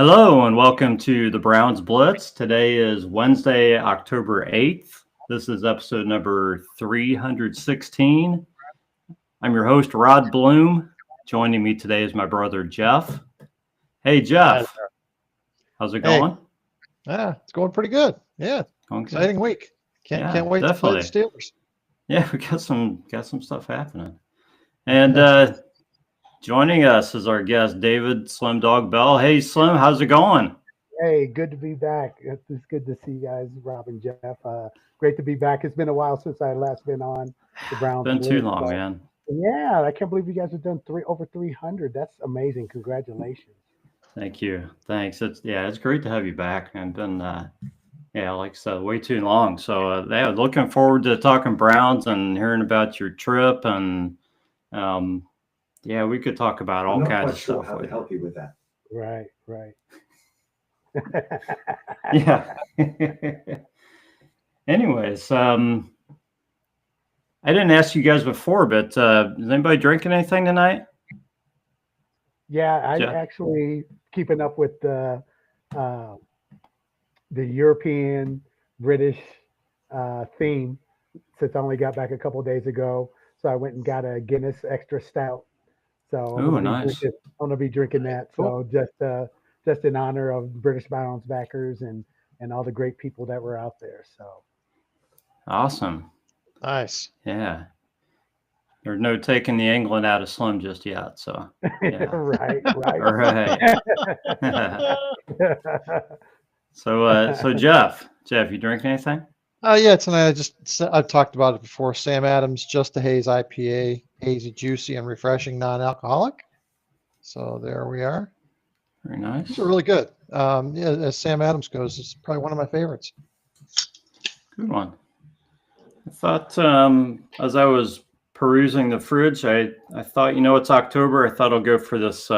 Hello and welcome to the Browns Blitz. Today is Wednesday, October 8th. This is episode number 316. I'm your host, Rod Bloom. Joining me today is my brother, Jeff. Hey, Jeff. How's it going? It's going pretty good. Yeah. Okay. Exciting week. Can't wait definitely. to play the Steelers. Yeah, we got some stuff happening. And joining us is our guest, David Slim Dog Bell. Hey, Slim, how's it going? Hey, good to be back. It's good to see you guys, Rob and Jeff. Great to be back. It's been a while since I last been on the Browns. Been too long, man. Yeah, I can't believe you guys have done over 300. That's amazing. Congratulations. Thank you. Thanks. It's great to have you back, man. Been like I said, way too long. So looking forward to talking Browns and hearing about your trip, and we could talk about all kinds of stuff. How to help you with that? Right. Yeah. Anyways, I didn't ask you guys before, but is anybody drinking anything tonight? Yeah, I'm actually keeping up with the European British theme since I only got back a couple of days ago. So I went and got a Guinness Extra Stout. So nice. I'm gonna be drinking that. So just in honor of British Browns backers and all the great people that were out there. So awesome. Nice. Yeah. There's no taking the England out of Slim just yet. So yeah. Right. So Jeff, you drink anything? Tonight I've talked about it before. Sam Adams Just a Haze IPA, hazy, juicy, and refreshing, non-alcoholic. So there we are. Very nice. These are really good. As Sam Adams goes, it's probably one of my favorites. Good one. I thought as I was perusing the fridge, I thought, it's October. I thought I'll go for this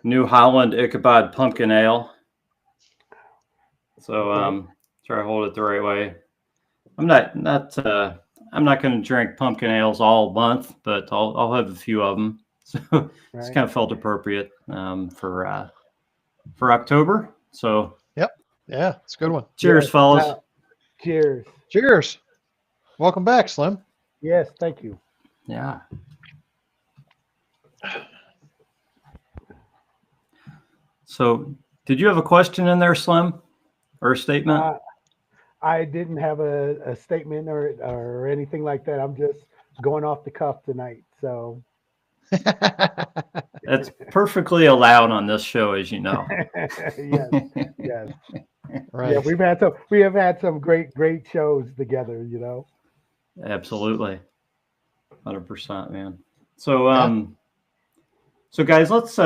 New Holland Ichabod Pumpkin Ale. So try to hold it the right way. I'm not going to drink pumpkin ales all month, but I'll have a few of them. So it's kind of felt appropriate for October. So yep, yeah, it's a good one. Cheers, fellas. Cheers. Welcome back, Slim. Yes, thank you. Yeah. So, did you have a question in there, Slim, or a statement? I didn't have a statement or anything like that. I'm just going off the cuff tonight. So that's perfectly allowed on this show, as you know. Yes. Right. Yeah, we have had some great shows together. Absolutely, 100%, man. So, so guys, let's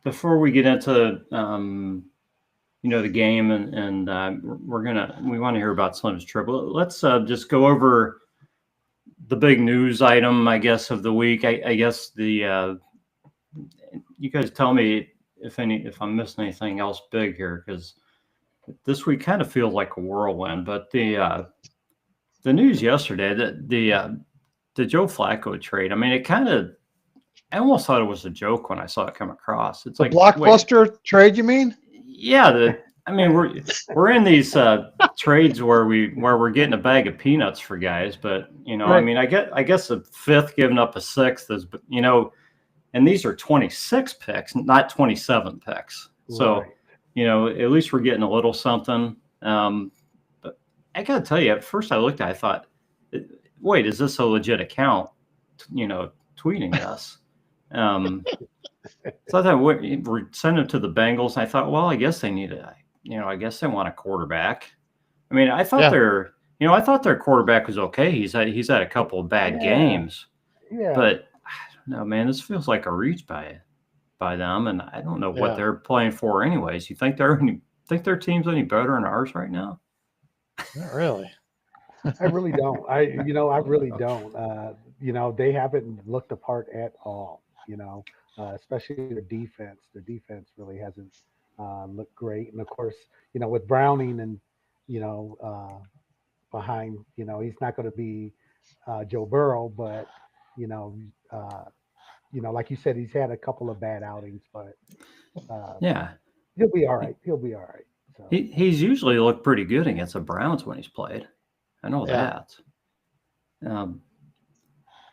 before we get into the game and we want to hear about Slim's trip. Let's just go over the big news item, I guess, of the week. I guess you guys tell me if I'm missing anything else big here, because this week kind of feels like a whirlwind. But the news yesterday, the Joe Flacco trade, I mean, I almost thought it was a joke when I saw it come across. It's the like blockbuster trade, you mean? Yeah, we're in these trades where we're getting a bag of peanuts for guys, but right. I mean, I guess a fifth giving up a sixth is, and these are 26 picks, not 27 picks. So, right. At least we're getting a little something. But I got to tell you, at first I looked at it, I thought, wait, is this a legit account, tweeting us? So I thought we're sending it to the Bengals. I thought, well, I guess they need I guess they want a quarterback. I mean, I thought I thought their quarterback was okay. He's had a couple of bad games. Yeah. But I don't know, man, this feels like a reach by them, and I don't know what they're playing for anyways. You think their team's any better than ours right now? Not really. I really don't. I really don't. They haven't looked apart at all, especially their defense. Their defense really hasn't looked great. And of course, with Browning and, behind, he's not going to be Joe Burrow, but, like you said, he's had a couple of bad outings, but yeah. He'll be all right. He'll be all right. So He's usually looked pretty good against the Browns when he's played. I know Yeah. that.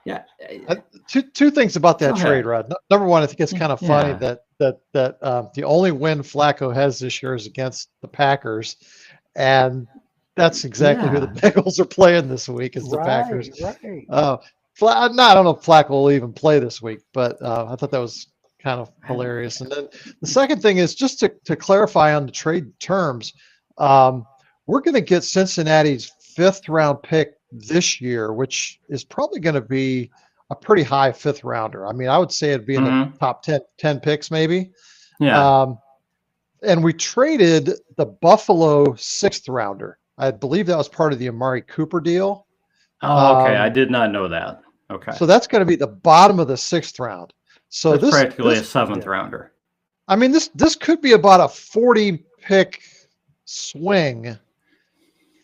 Yeah. Two things about that Go ahead. trade, Rod. Number one, I think it's kind of funny Yeah. that the only win Flacco has this year is against the Packers, and that's exactly who the Yeah. Bengals are playing this week is the Packers. right. I don't know if Flacco will even play this week, but I thought that was kind of hilarious. And then the second thing is just to clarify on the trade terms, we're going to get Cincinnati's 5th round pick this year, which is probably going to be a pretty high 5th rounder. I mean, I would say it'd be in the top 10 picks maybe. Yeah. And we traded the Buffalo 6th rounder. I believe that was part of the Amari Cooper deal. Oh, okay. I did not know that. Okay. So that's going to be the bottom of the 6th round. So that's this practically a 7th rounder. I mean, this could be about a 40 pick swing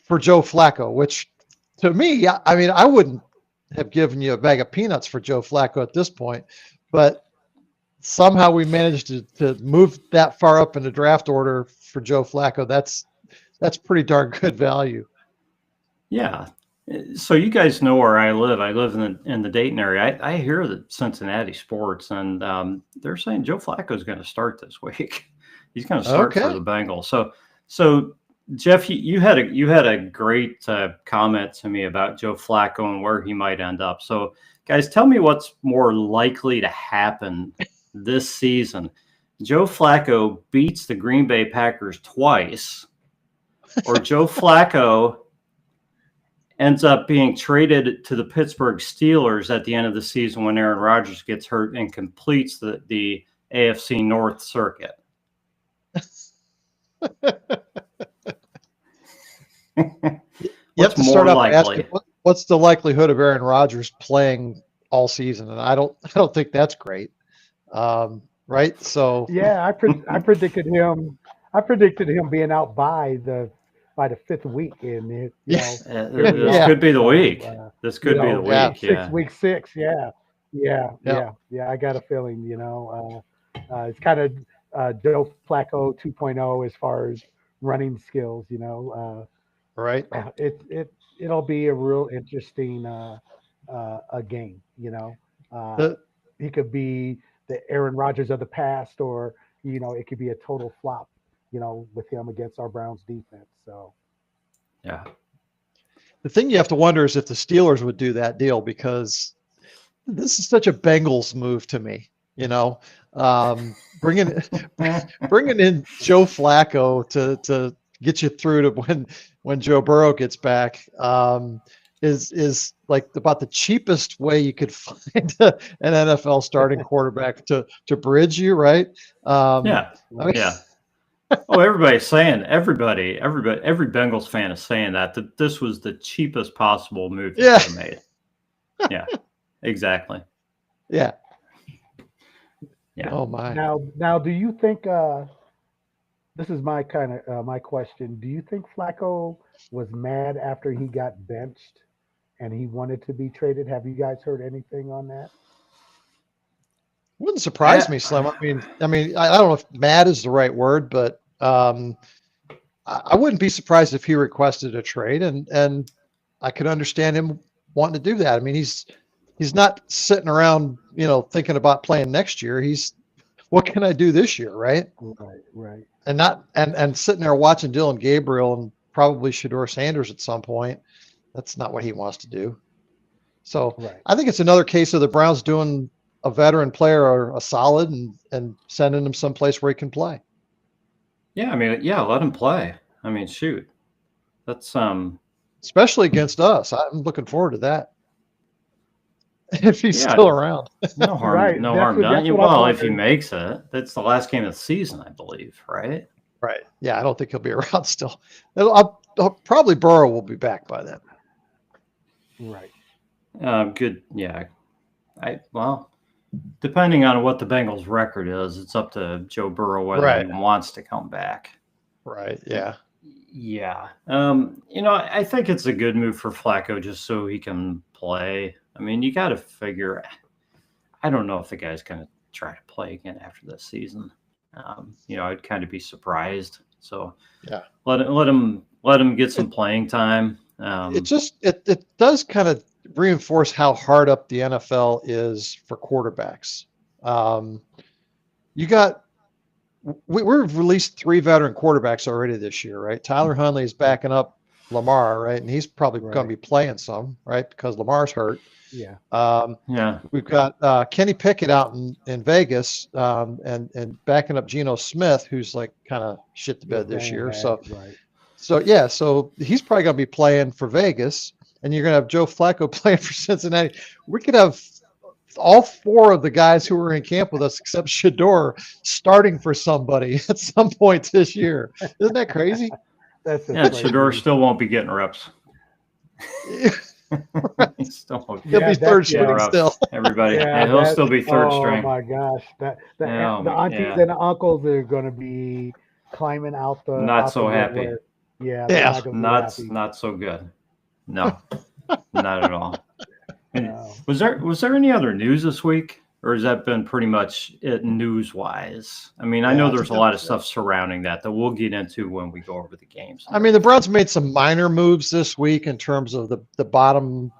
for Joe Flacco, which to me, I mean, I wouldn't have given you a bag of peanuts for Joe Flacco at this point, but somehow we managed to move that far up in the draft order for Joe Flacco. That's pretty darn good value. Yeah. So you guys know where I live. I live in the Dayton area. I hear the Cincinnati sports, and they're saying Joe Flacco is going to start this week. He's going to start for the Bengals. So Jeff, you had a great comment to me about Joe Flacco and where he might end up. So guys, tell me what's more likely to happen this season. Joe Flacco beats the Green Bay Packers twice, or Joe Flacco ends up being traded to the Pittsburgh Steelers at the end of the season when Aaron Rodgers gets hurt and completes the AFC North circuit. You have to start off asking, what's the likelihood of Aaron Rodgers playing all season? And I don't think that's great. Right. So yeah, I predicted him. I predicted him being out by the 5th week, and this could be the week. This could be the week. Week 6. Yeah. I got a feeling. It's kind of Joe Flacco 2.0 as far as running skills. Right. It'll be a real interesting a game. He could be the Aaron Rodgers of the past, or it could be a total flop. With him against our Browns defense. So, yeah. The thing you have to wonder is if the Steelers would do that deal, because this is such a Bengals move to me. Bringing in Joe Flacco to get you through to when Joe Burrow gets back is like about the cheapest way you could find an NFL starting quarterback to bridge you, right? Oh, everybody's saying every Bengals fan is saying that this was the cheapest possible move they could have made. Yeah, exactly. Yeah. Oh my. Now, do you think? This is my my question. Do you think Flacco was mad after he got benched and he wanted to be traded? Have you guys heard anything on that? Wouldn't surprise me, Slim. I mean, I don't know if mad is the right word, but I wouldn't be surprised if he requested a trade, and I could understand him wanting to do that. I mean, he's not sitting around, thinking about playing next year. He's, what can I do this year, right? Right. And sitting there watching Dylan Gabriel and probably Shedeur Sanders at some point. That's not what he wants to do. So I think it's another case of the Browns doing a veteran player a solid and sending him someplace where he can play. Yeah, I mean, let him play. I mean, shoot. That's especially against us. I'm looking forward to that. If he's still around. No harm, no harm done. Well, if he makes it, that's the last game of the season, I believe, right? Right. Yeah, I don't think he'll be around still. I'll probably Burrow will be back by then. Right. Good. Yeah. Depending on what the Bengals' record is, it's up to Joe Burrow whether he wants to come back. Right. Yeah. Yeah. I think it's a good move for Flacco just so he can play. I mean, you got to figure. I don't know if the guy's going to try to play again after this season. I'd kind of be surprised. So Yeah. let him get some playing time. It does kind of reinforce how hard up the NFL is for quarterbacks. We've released 3 veteran quarterbacks already this year, right? Tyler Huntley is backing up Lamar, right? And he's probably going to be playing some, right? Because Lamar's hurt. Yeah. Yeah. We've got Kenny Pickett out in Vegas, and backing up Geno Smith, who's like kind of shit the bed this year. So he's probably going to be playing for Vegas, and you're going to have Joe Flacco playing for Cincinnati. We could have all 4 of the guys who were in camp with us, except Shador, starting for somebody at some point this year. Isn't that crazy? Shador still won't be getting reps. Right. He'll be third string still. Everybody, he'll still be third string. Oh my gosh, the aunties and the uncles are going to be climbing out the. Not so happy. Not so good. No, not at all. Was there any other news this week, or has that been pretty much it news wise? I mean, I know there's a lot of stuff surrounding that we'll get into when we go over the games. I mean, the Browns made some minor moves this week in terms of the bottom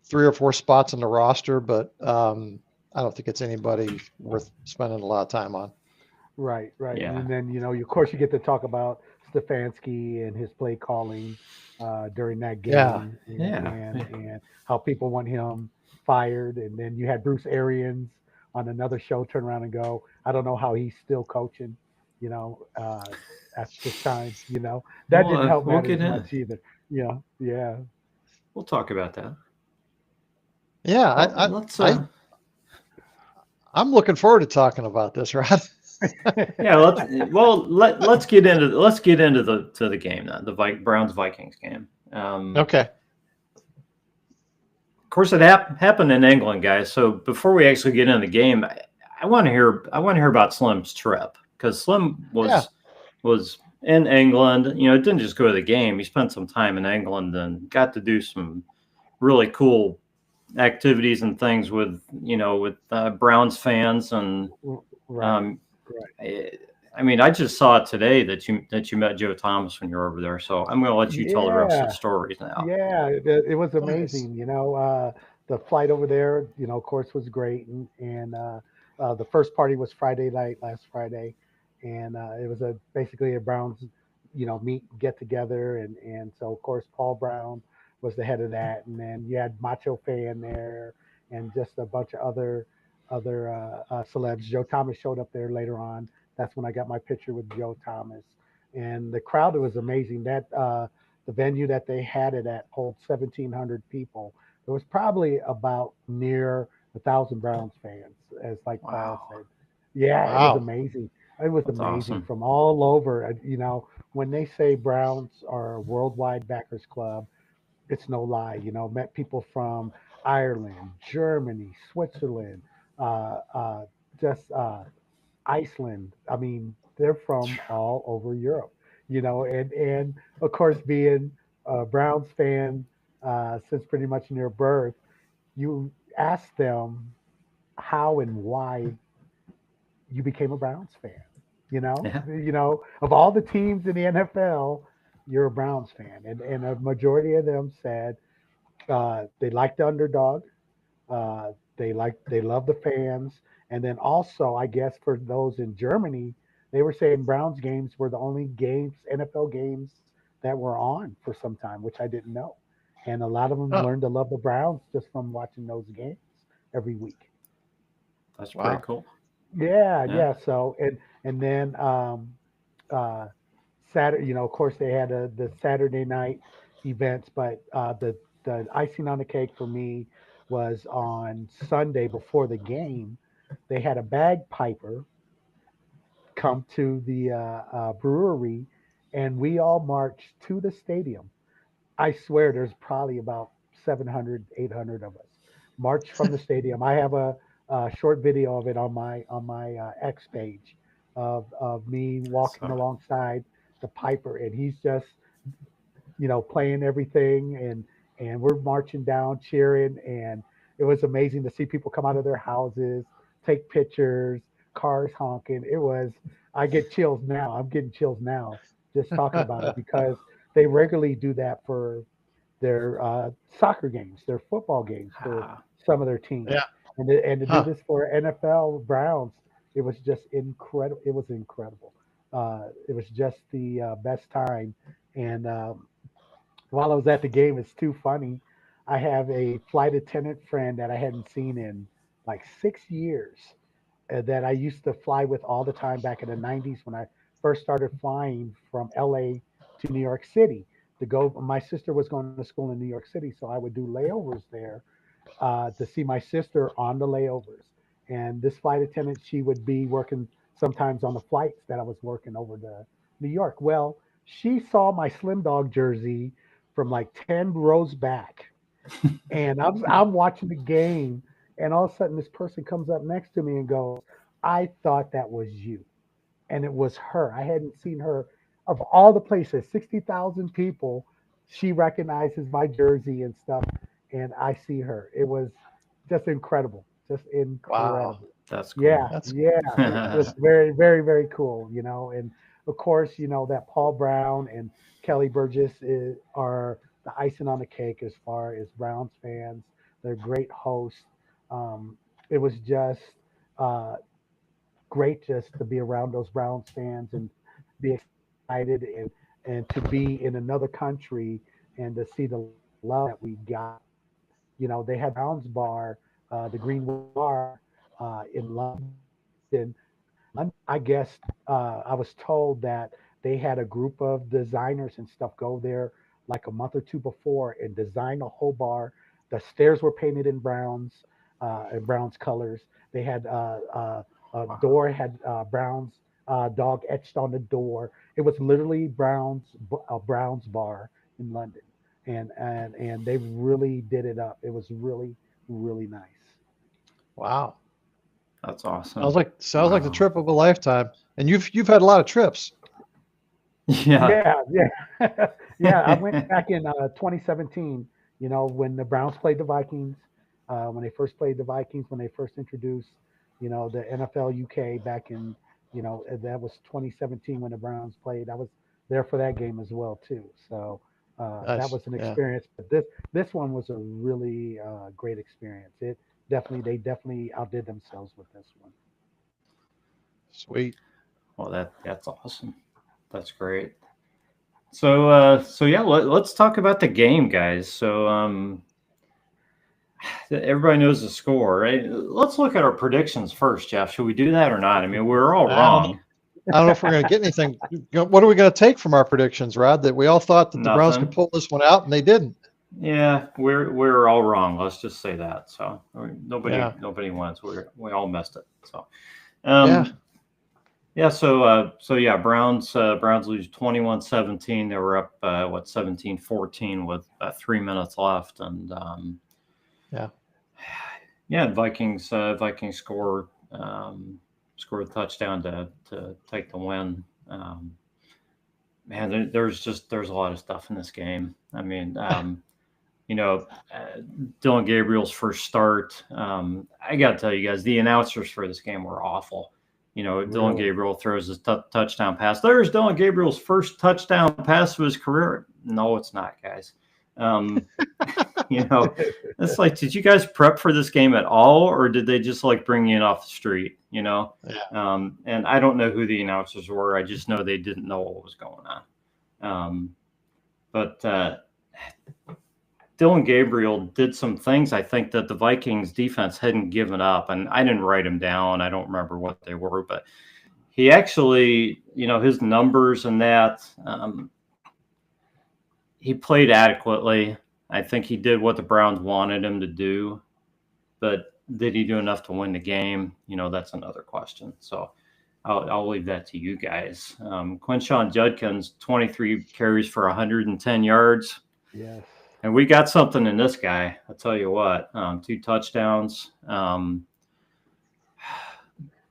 3 or 4 spots in the roster, but I don't think it's anybody worth spending a lot of time on. Right. Yeah. And then, of course, you get to talk about Stefanski and his play calling during that game. And how people want him fired. And then you had Bruce Arians on another show turn around and go, I don't know how he's still coaching, at this time, that didn't help matters much either. Yeah. We'll talk about that. Yeah. I'm looking forward to talking about this, Rod. Yeah. Let's get into the game then, the Browns Vikings game. Okay. Of course, it happened in England, guys. So before we actually get into the game, I want to hear about Slim's trip, because Slim was in England. It didn't just go to the game. He spent some time in England and got to do some really cool activities and things with Browns fans and I mean, I just saw it today that you met Joe Thomas when you were over there. So I'm going to let you tell the rest of the stories now. Yeah, it was amazing. The flight over there, of course, was great, and the first party was Friday night, last Friday, and it was basically a Browns, get together, and so of course Paul Brown was the head of that, and then you had Macho Fan there, and just a bunch of other celebs. Joe Thomas showed up there later on. That's when I got my picture with Joe Thomas, and the crowd was amazing. That the venue that they had it at holds 1,700 people. There was probably about near 1,000 Browns fans, as like Paul said. Yeah, It was amazing. It was That's amazing awesome. from all over. When they say Browns are a worldwide backers club, it's no lie. Met people from Ireland, Germany, Switzerland, just Iceland. I mean, they're from all over Europe, and of course, being a Browns fan since pretty much near birth, you ask them how and why you became a Browns fan. Of all the teams in the NFL, you're a Browns fan, and a majority of them said they like the underdog, they love the fans, and then also, I guess for those in Germany, they were saying Browns games were the only NFL games that were on for some time, which I didn't know, and a lot of them learned to love the Browns just from watching those games every week. That's pretty cool. Yeah. So and then Saturday, of course, they had the Saturday night events, but the icing on the cake for me was on Sunday before the game. They had a bagpiper come to the brewery, and we all marched to the stadium. I swear there's probably about 700, 800 of us marched from the stadium. I have a short video of it on my X page of me walking alongside the piper, and he's just playing everything, and we're marching down cheering, and it was amazing to see people come out of their houses, take pictures. cars honking. I get chills now. I'm getting chills now just talking about it because they regularly do that for their soccer games, their football games for Ah, some of their teams. Yeah. And to do Huh. this for NFL Browns, it was just incredible. It was incredible. It was just the best time. And while I was at the game, it's too funny. I have a flight attendant friend that I hadn't seen in like 6 years that I used to fly with all the time back in the 90s when I first started flying from LA to New York City to go. My sister was going to school in New York City, so I would do layovers there to see my sister on the layovers. And this flight attendant, she would be working sometimes on the flights that I was working over to New York. Well, she saw my Slim Dog jersey from like 10 rows back. And I'm watching the game, and all of a sudden, this person comes up next to me and goes, I thought that was you. And it was her. I hadn't seen her of all the places, 60,000 people. She recognizes my jersey and stuff, and I see her. It was just incredible. Just Wow. incredible. that's Yeah, cool. That's yeah. It was very, very, very cool, And of course, that Paul Brown and Kelly Burgess are the icing on the cake as far as Browns fans. They're great hosts. It was just uh, great just to be around those Browns fans and be excited and to be in another country and to see the love that we got. They had Browns Bar, the Green Bar in London. I guess I was told that they had a group of designers and stuff go there like a month or two before and design a whole bar. The stairs were painted in Browns colors. They had a Wow. door had Browns dog etched on the door. It was literally a Browns bar in London, and they really did it up. It was really really nice. wow. That's Sounds awesome. like sounds like the Wow. trip of a lifetime. And you've had a lot of trips. Yeah. Yeah, yeah, yeah. I went back in 2017. When the Browns played the Vikings, when they first played the Vikings, when they first introduced, the NFL UK back in, that was 2017 when the Browns played. I was there for that game as well too. So that Nice. was an Yeah. experience. But this one was a really great experience. They definitely outdid themselves with this one. Sweet. Well, that's awesome. That's great. So yeah, let's talk about the game, guys. Everybody knows the score, right? Let's look at our predictions first, Jeff. Should we do that or not? I mean, we're all I don't know. wrong. I don't know if we're going to get anything. What are we going to take from our predictions, Rod? That we all thought that the Browns could Nothing. pull this one out, and they didn't. Yeah, we're all wrong. Let's just say that. So Yeah. nobody wins. We all missed it. So Yeah. um, yeah. So yeah, Browns lose 21-17. They were up 17-14 with 3 minutes left, and Yeah. yeah, Vikings score a touchdown to take the win. Man, there's a lot of stuff in this game. I mean, Dylan Gabriel's first start. I got to tell you guys, the announcers for this game were awful. Dylan Really, Gabriel throws his touchdown pass. There's Dylan Gabriel's first touchdown pass of his career. No, it's not, guys. Um, it's like, did you guys prep for this game at all, or did they just like bring you in off the street? Yeah. And I don't know who the announcers were. I just know they didn't know what was going on. But Dylan Gabriel did some things I think that the Vikings defense hadn't given up, and I didn't write them down. I don't remember what they were, but he actually, his numbers and that, he played adequately. I think he did what the Browns wanted him to do, but did he do enough to win the game? That's another question. So I'll leave that to you guys. Quinshawn Judkins, 23 carries for 110 yards. yes. And we got something in this guy. I'll tell you what, 2 touchdowns.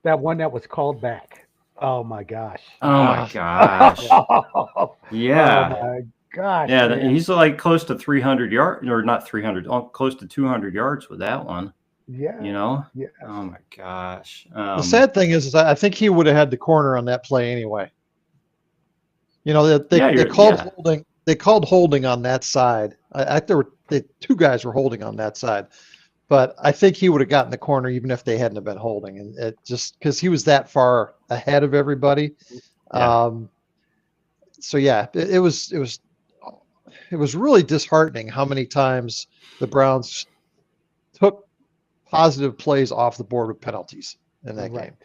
That one that was called back. Oh my gosh. Oh my Ah. gosh. Oh Yeah. my gosh, Yeah. man. He's like close to 300 yards, or not 300, close to 200 yards with that one. Yeah. You know? Yeah. Oh my gosh. The sad thing is I think he would have had the corner on that play anyway. You know, Yeah, they called yeah. holding. They called holding on that side. There were two guys were holding on that side, but I think he would have gotten the corner even if they hadn't have been holding, and it just because he was that far ahead of everybody. Yeah. So yeah, it was really disheartening how many times the Browns took positive plays off the board with penalties in that Right. game.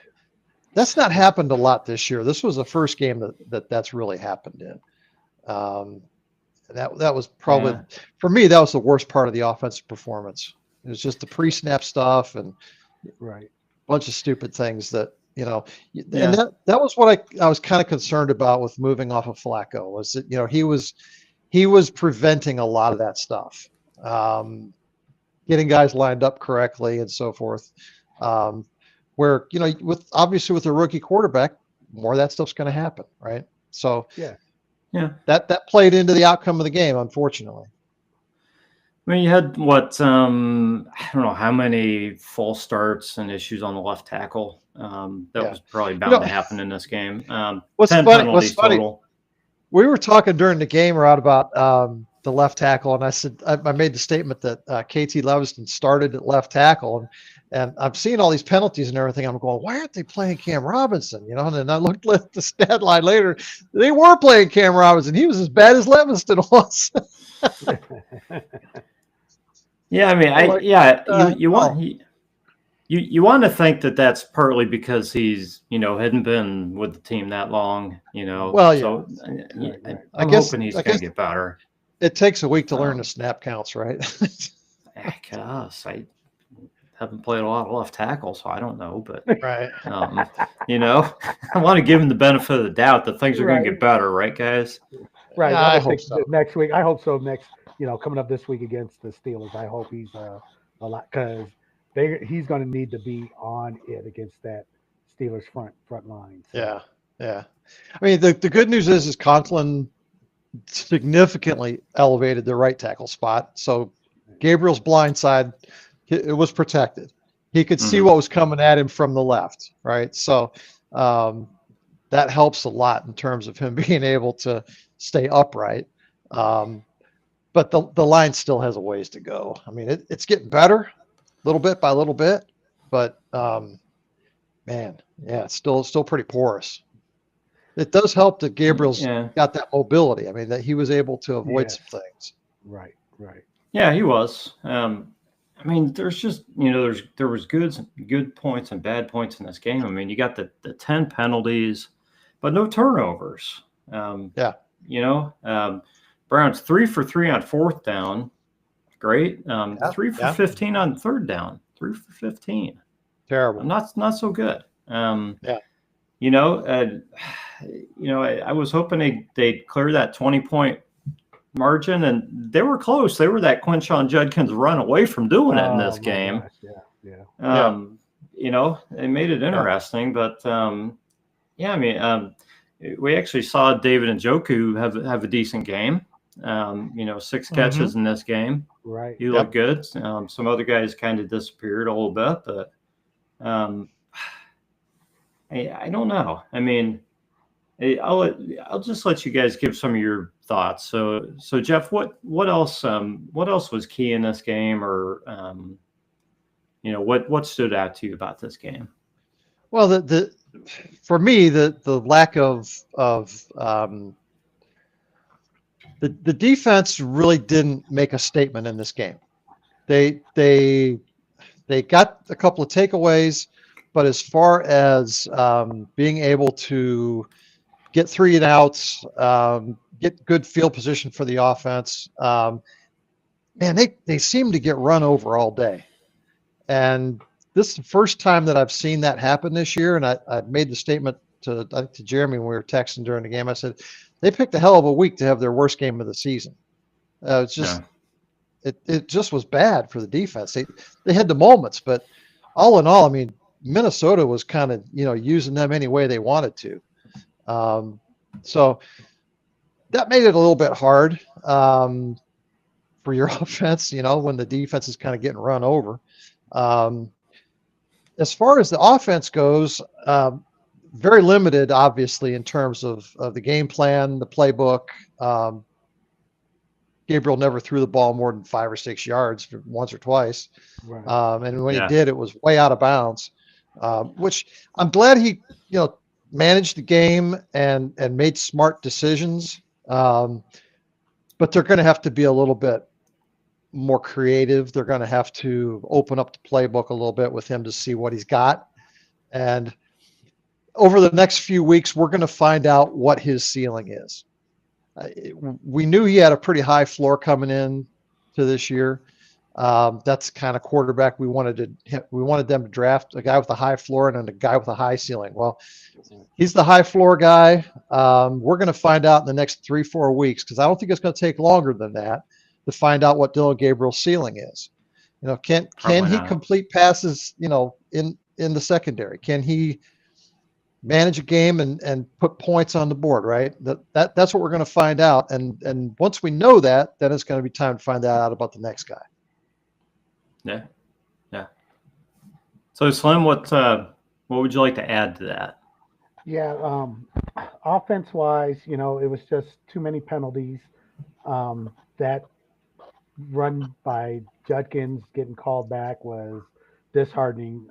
That's not happened a lot this year. This was the first game that's really happened in. Um, that was probably for me, that was the worst part of the offensive performance. It was just the pre-snap stuff and Right. a bunch of stupid things that, you know, Yeah. and that was what I was kind of concerned about with moving off of Flacco was that, you know, he was preventing a lot of that stuff. Getting guys lined up correctly and so forth. Where, you know, obviously with a rookie quarterback, more of that stuff's going to happen, right? So Yeah. that played into the outcome of the game, unfortunately. I mean, you had what I don't know how many false starts and issues on the left tackle. That was probably bound to happen in this game. 10 penalties total. We were talking during the game, Rod, about the left tackle, and I said I made the statement that KT Leviston started at left tackle, and I'm seeing all these penalties and everything. I'm going, why aren't they playing Cam Robinson? You know, and then I looked at the stat line later. They were playing Cam Robinson. He was as bad as Leviston was. Yeah, I mean, you want to think that that's partly because he's, you know, hadn't been with the team that long, you know. Well, yeah. So I'm hoping he's going to get better. It takes a week to learn the snap counts, right? I guess I haven't played a lot of left tackle, so I don't know. But right, you know, I want to give him the benefit of the doubt that things are going to get better, right, guys? Right. Yeah, I hope so. Next week. I hope so. Coming up this week against the Steelers, I hope he's a lot because he's going to need to be on it against that Steelers front line. So. Yeah. I mean, the good news is Conklin significantly elevated the right tackle spot. So Gabriel's blind side, it was protected. He could see what was coming at him from the left, right? So that helps a lot in terms of him being able to stay upright. But the line still has a ways to go. I mean, it's getting better, little bit by little bit, but man, yeah, it's still pretty porous. It does help that Gabriel's got that mobility. I mean, that he was able to avoid some things. Right. Yeah, he was. I mean, there's just, you know, there was good points and bad points in this game. I mean, you got the 10 penalties, but no turnovers. You know, Browns 3 for 3 on 4th down. Great. 3 for 15 on 3rd down. 3 for 15. Terrible. Not so good. You know, I was hoping they'd clear that 20-point margin, and they were close. They were that Quinshon Judkins run away from doing it in this game. Gosh, You know, it made it interesting, but I mean, we actually saw David Njoku have a decent game. You know, 6 catches in this game. Right. He looked good. Some other guys kind of disappeared a little bit, but I don't know. I mean, I'll just let you guys give some of your thoughts. So Jeff, what else was key in this game, or you know, what stood out to you about this game? Well, for me, the lack of the defense really didn't make a statement in this game. They got a couple of takeaways, but as far as being able to get 3 and outs, get good field position for the offense, man, they seem to get run over all day. And this is the first time that I've seen that happen this year. And I made the statement to Jeremy when we were texting during the game. I said, they picked a hell of a week to have their worst game of the season. It's just, it just was bad for the defense. They had the moments, but all in all, I mean, Minnesota was kind of, you know, using them any way they wanted to. So that made it a little bit hard for your offense, you know, when the defense is kind of getting run over. As far as the offense goes, very limited, obviously, in terms of the game plan, the playbook. Gabriel never threw the ball more than 5 or 6 yards once or twice. Right. And when he Yeah. did, it was way out of bounds, which I'm glad he, managed the game and made smart decisions. But they're going to have to be a little bit more creative. They're going to have to open up the playbook a little bit with him to see what he's got. And over the next few weeks, we're going to find out what his ceiling is. We knew he had a pretty high floor coming in to this year. That's the kind of quarterback we wanted them to draft, a guy with a high floor and a guy with a high ceiling. Well, he's the high floor guy. We're going to find out in the next 3-4 weeks, because I don't think it's going to take longer than that to find out what Dillon Gabriel's ceiling is. Can Probably he not. complete passes, in the secondary? Can he manage a game and put points on the board, right? That's what we're going to find out. And once we know that, then it's going to be time to find out about the next guy. Yeah. Yeah. So Slim, what would you like to add to that? Yeah, offense wise, it was just too many penalties. That run by Judkins getting called back was disheartening.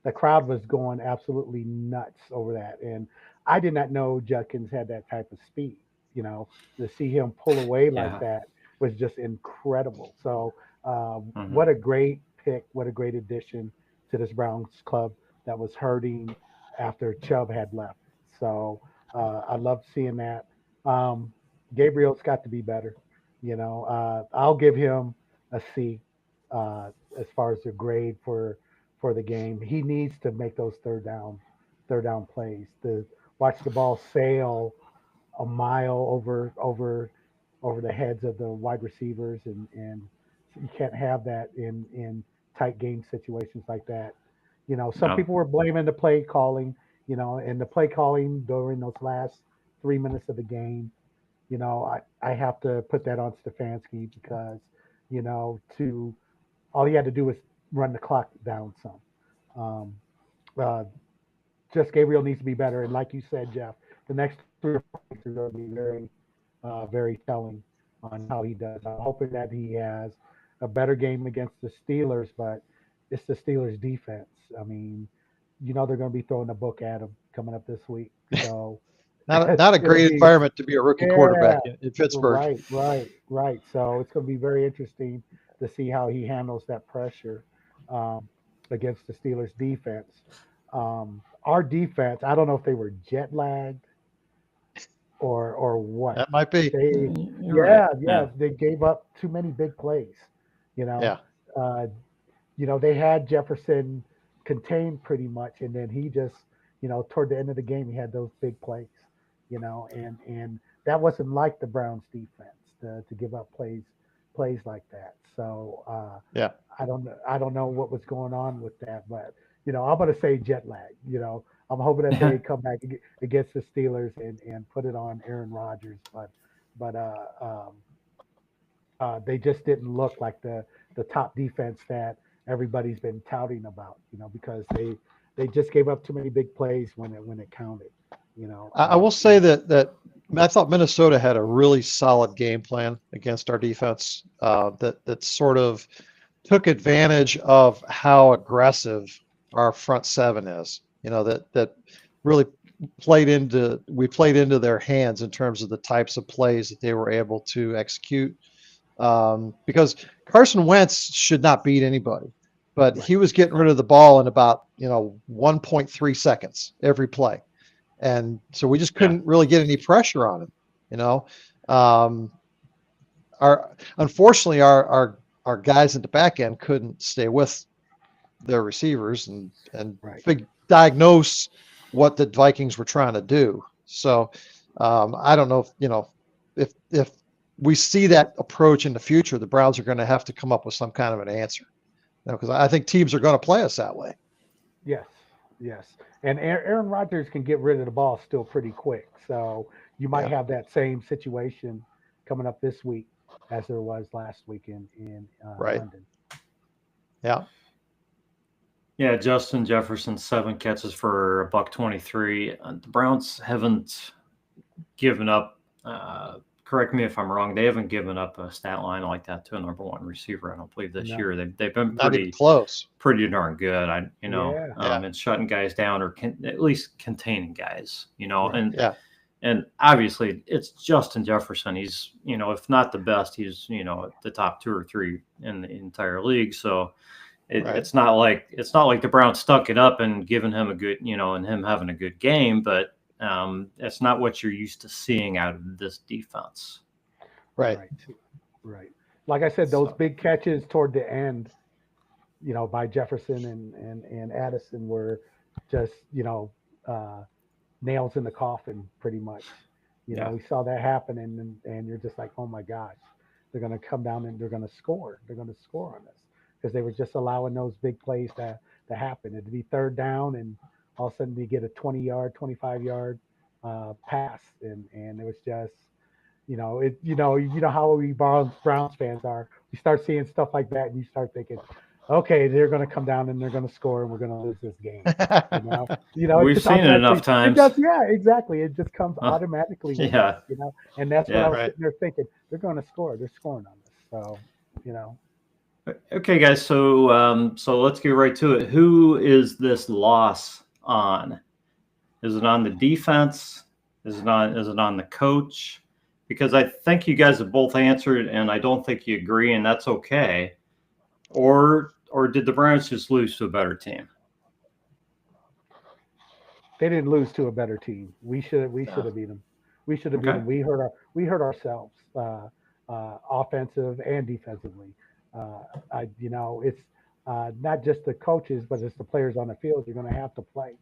The crowd was going absolutely nuts over that, and I did not know Judkins had that type of speed. To see him pull away like Yeah. that was just incredible. So, Mhm. what a great pick! What a great addition to this Browns club that was hurting after Chubb had left. So, I loved seeing that. Um, Gabriel's got to be better. I'll give him a C as far as the grade for the game. He needs to make those third down plays. To watch the ball sail a mile over the heads of the wide receivers, and you can't have that in tight game situations like that. Some No. people were blaming the play calling, and the play calling during those last 3 minutes of the game. I have to put that on Stefanski because, to all he had to do was run the clock down some. Um, uh, just Gabriel needs to be better, and like you said, Jeff, the next 3 or 4 weeks are going to be very telling on how he does. I'm hoping that he has a better game against the Steelers, but it's the Steelers defense. I mean, they're going to be throwing a book at him coming up this week. So Not a it'll great be, environment to be a rookie quarterback yeah, in Pittsburgh. right. So it's going to be very interesting to see how he handles that pressure against the Steelers defense. Our defense, I don't know if they were jet lagged or what, That might but be. You're right. yeah, they gave up too many big plays. You know, Yeah. uh, they had Jefferson contained pretty much, and then he just, toward the end of the game, he had those big plays. And that wasn't like the Browns defense to give up plays like that. So Yeah. I don't know what was going on with that, but I'm gonna say jet lag. I'm hoping that they come back against the Steelers and put it on Aaron Rodgers, but they just didn't look like the top defense that everybody's been touting about. Because they just gave up too many big plays when it counted. I will say that I thought Minnesota had a really solid game plan against our defense, that sort of took advantage of how aggressive our front seven is. That really we played into their hands in terms of the types of plays that they were able to execute. Because Carson Wentz should not beat anybody, but he was getting rid of the ball in about 1.3 seconds every play. And so we just couldn't really get any pressure on him. Unfortunately our guys at the back end couldn't stay with their receivers and Right. diagnose what the Vikings were trying to do. So I don't know if we see that approach in the future, the Browns are going to have to come up with some kind of an answer. Because I think teams are going to play us that way. Yes, yes. And Aaron Rodgers can get rid of the ball still pretty quick. So you might Yeah. have that same situation coming up this week as there was last week in Right. London. Yeah. Yeah, Justin Jefferson, 7 catches for $123. The Browns haven't given up. Correct me if I'm wrong. They haven't given up a stat line like that to a number 1 receiver. I don't believe this No. year. They've been Not even close. pretty darn good. Yeah. And shutting guys down or at least containing guys. Right. And obviously it's Justin Jefferson. He's if not the best, he's the top 2 or 3 in the entire league. So Right. it's not like the Browns stuck it up and giving him a good and him having a good game, but it's not what you're used to seeing out of this defense. Right. Right. Like I said, those So- big catches toward the end, by Jefferson and Addison were just, nails in the coffin, pretty much. Yeah. We saw that happen, and you're just like, oh my gosh, they're going to come down and they're going to score. They're going to score on us because they were just allowing those big plays to happen. It'd be third down, and all of a sudden they get a 20-yard, 25-yard pass, and it was just, how we Browns fans are. We start seeing stuff like that, and you start thinking, okay, they're going to come down and they're going to score, and we're going to lose this game. We've seen it enough times. It does, yeah, exactly. It just comes Huh. automatically. With Yeah. us, and that's what Yeah. I was Right. sitting there thinking. They're going to score. They're scoring on us. So, Okay, guys. So let's get right to it. Who is this loss on? Is it on the defense? Is it on the coach? Because I think you guys have both answered, and I don't think you agree, and that's okay. Or did the Browns just lose to a better team? they didn't lose to a better team. We should have beat them. We should have beat Okay. them. We hurt ourselves, offensive and defensively. It's not just the coaches, but it's the players on the field. You're going to have to play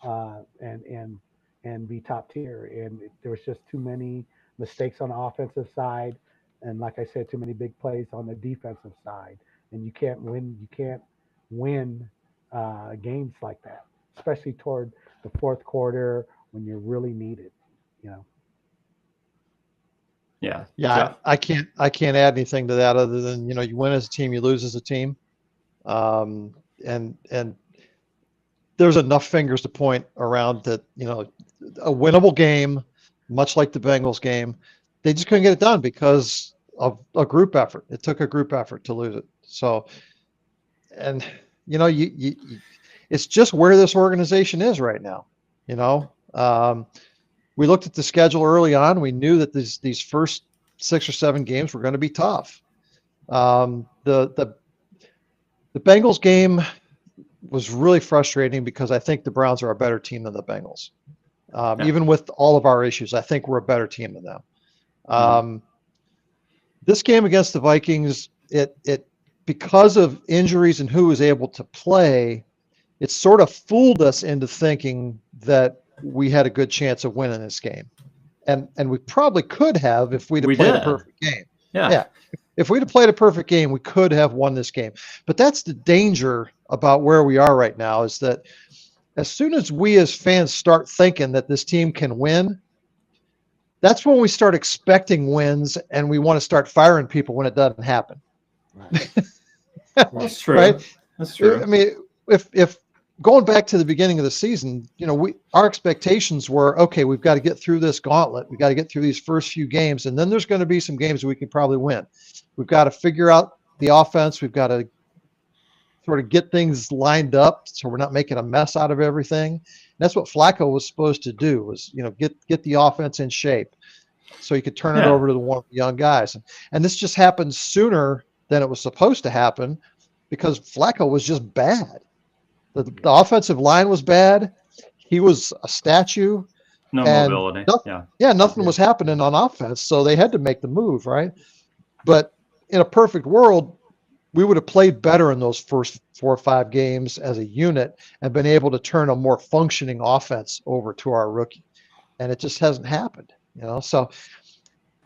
and be top tier. And there was just too many mistakes on the offensive side, and like I said, too many big plays on the defensive side. And you can't win. You can't win games like that, especially toward the fourth quarter when you're really needed. Yeah. Yeah, Jeff? I can't add anything to that other than you win as a team, you lose as a team, and there's enough fingers to point around that a winnable game, much like the Bengals game, they just couldn't get it done because of a group effort. It took a group effort to lose it. So, and it's just where this organization is right now. We looked at the schedule early on. We knew that these first 6 or 7 games were going to be tough. The Bengals game was really frustrating because I think the Browns are a better team than the Bengals. Even with all of our issues, I think we're a better team than them. This game against the Vikings, it because of injuries and who was able to play, it sort of fooled us into thinking that we had a good chance of winning this game. And we probably could have if we'd have played a perfect game. Yeah. If we'd have played a perfect game, we could have won this game. But that's the danger about where we are right now, is that as soon as we as fans start thinking that this team can win, that's when we start expecting wins and we want to start firing people when it doesn't happen. Right. That's true. Right? That's true. I mean, if going back to the beginning of the season, our expectations were, okay, we've got to get through this gauntlet. We've got to get through these first few games, and then there's going to be some games we can probably win. We've got to figure out the offense. We've got to sort of get things lined up so we're not making a mess out of everything. And that's what Flacco was supposed to do, was get the offense in shape so he could turn it over to one of the young guys. And this just happened sooner than it was supposed to happen because Flacco was just bad. The offensive line was bad. He was a statue. No and mobility. nothing was happening on offense, so they had to make the move, right? But in a perfect world, we would have played better in those first 4 or 5 games as a unit and been able to turn a more functioning offense over to our rookie. And it just hasn't happened, So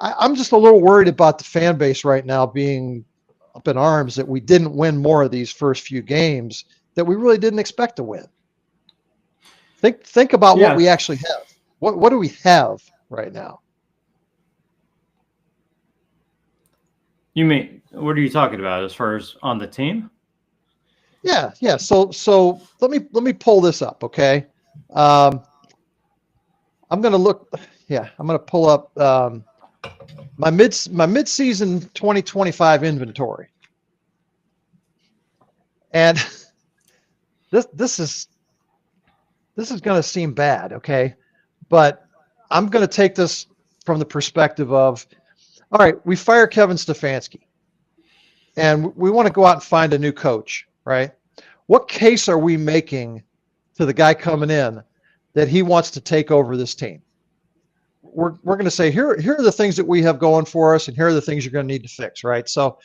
I'm just a little worried about the fan base right now being up in arms that we didn't win more of these first few games that we really didn't expect to win. Think about what we actually have. What do we have right now? You mean, what are you talking about as far as on the team? Yeah. So let me pull this up, okay? Um, I'm gonna look. Yeah, I'm gonna pull up my mid-season 2025 inventory, and this is gonna seem bad, okay? But I'm gonna take this from the perspective of, all right, we fire Kevin Stefanski, and we want to go out and find a new coach, right? What case are we making to the guy coming in that he wants to take over this team? We're going to say, here are the things that we have going for us, and here are the things you're going to need to fix, right? So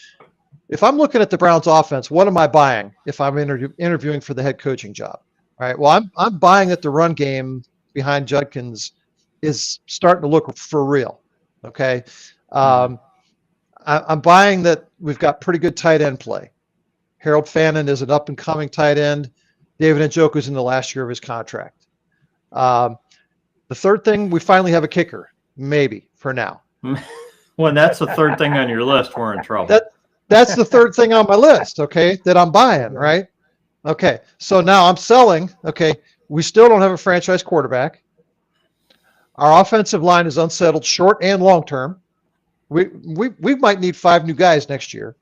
if I'm looking at the Browns offense, what am I buying if I'm interviewing for the head coaching job? All right. Well, I'm buying that the run game behind Judkins is starting to look for real. Okay. I'm buying that we've got pretty good tight end play. Harold Fannin is an up and coming tight end. David Njoku's in the last year of his contract. The third thing, we finally have a kicker, maybe for now. When that's the third thing on your list, we're in trouble. That's the third thing on my list, okay, that I'm buying, right? Okay, so now I'm selling. Okay, we still don't have a franchise quarterback. Our offensive line is unsettled short and long term. We might need 5 new guys next year.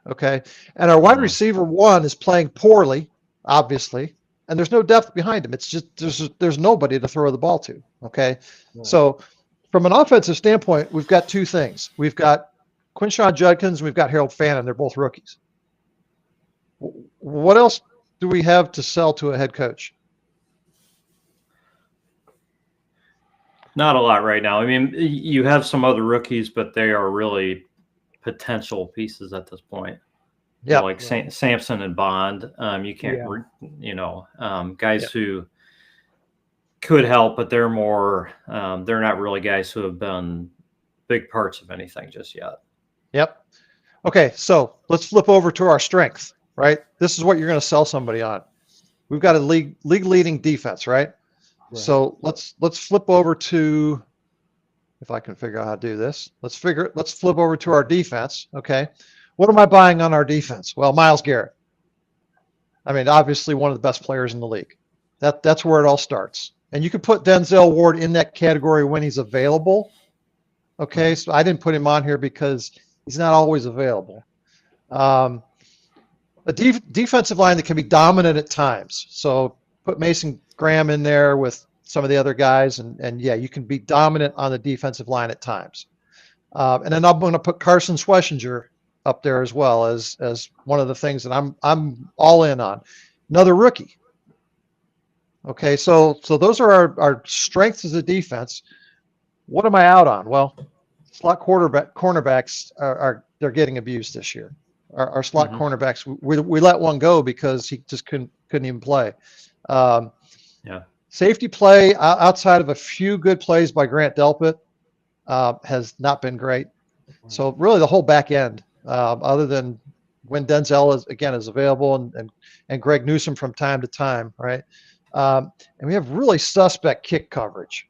Okay, and our wide receiver one is playing poorly, obviously, and there's no depth behind him. It's just there's nobody to throw the ball to. Okay, so from an offensive standpoint, we've got 2 things. We've got Quinshon Judkins, and we've got Harold Fannin. They're both rookies. What else do we have to sell to a head coach? Not a lot right now. I mean, you have some other rookies, but they are really potential pieces at this point. Yeah, like Sampson and Bond. You can't, guys who could help, but they're more. They're not really guys who have been big parts of anything just yet. Yep. Okay, so let's flip over to our strength. Right, this is what you're going to sell somebody on. We've got a league leading defense, right? So let's flip over to, if I can figure out how to do this, let's flip over to our defense. Okay, what am I buying on our defense? Well, Myles Garrett. I mean, obviously one of the best players in the league. That's where it all starts. And you could put Denzel Ward in that category when he's available. Okay, so I didn't put him on here because he's not always available. A defensive line that can be dominant at times. So put Mason Graham in there with some of the other guys, and yeah, you can be dominant on the defensive line at times. And then I'm going to put Carson Schlesinger up there as well as one of the things that I'm all in on. Another rookie. Okay, so those are our strengths as a defense. What am I out on? Well, slot cornerbacks are they're getting abused this year. Our slot cornerbacks, we let one go because he just couldn't even play. Safety play outside of a few good plays by Grant Delpit has not been great. So really the whole back end, other than when Denzel is available and Greg Newsome from time to time, right? And we have really suspect kick coverage.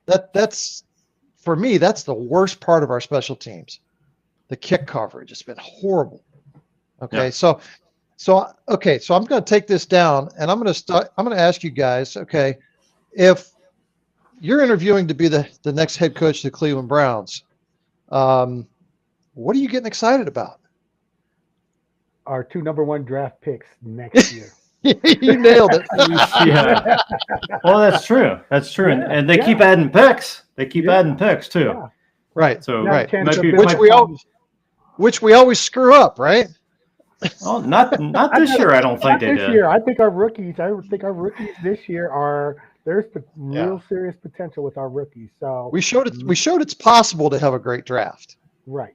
That's for me, that's the worst part of our special teams. The kick coverage. It's been horrible. Okay, so I'm going to take this down, and I'm going to ask you guys, okay, if you're interviewing to be the next head coach of the Cleveland Browns, what are you getting excited about? Our 2 number 1 draft picks next year. You nailed it. Yeah. Well, that's true. That's true. And they keep adding picks. They keep adding picks too. Yeah. Right. So right. Which we always screw up, right? Oh, not this year. I don't think they did. This year, I think our rookies this year there's real serious potential with our rookies. So we showed it's possible to have a great draft. Right.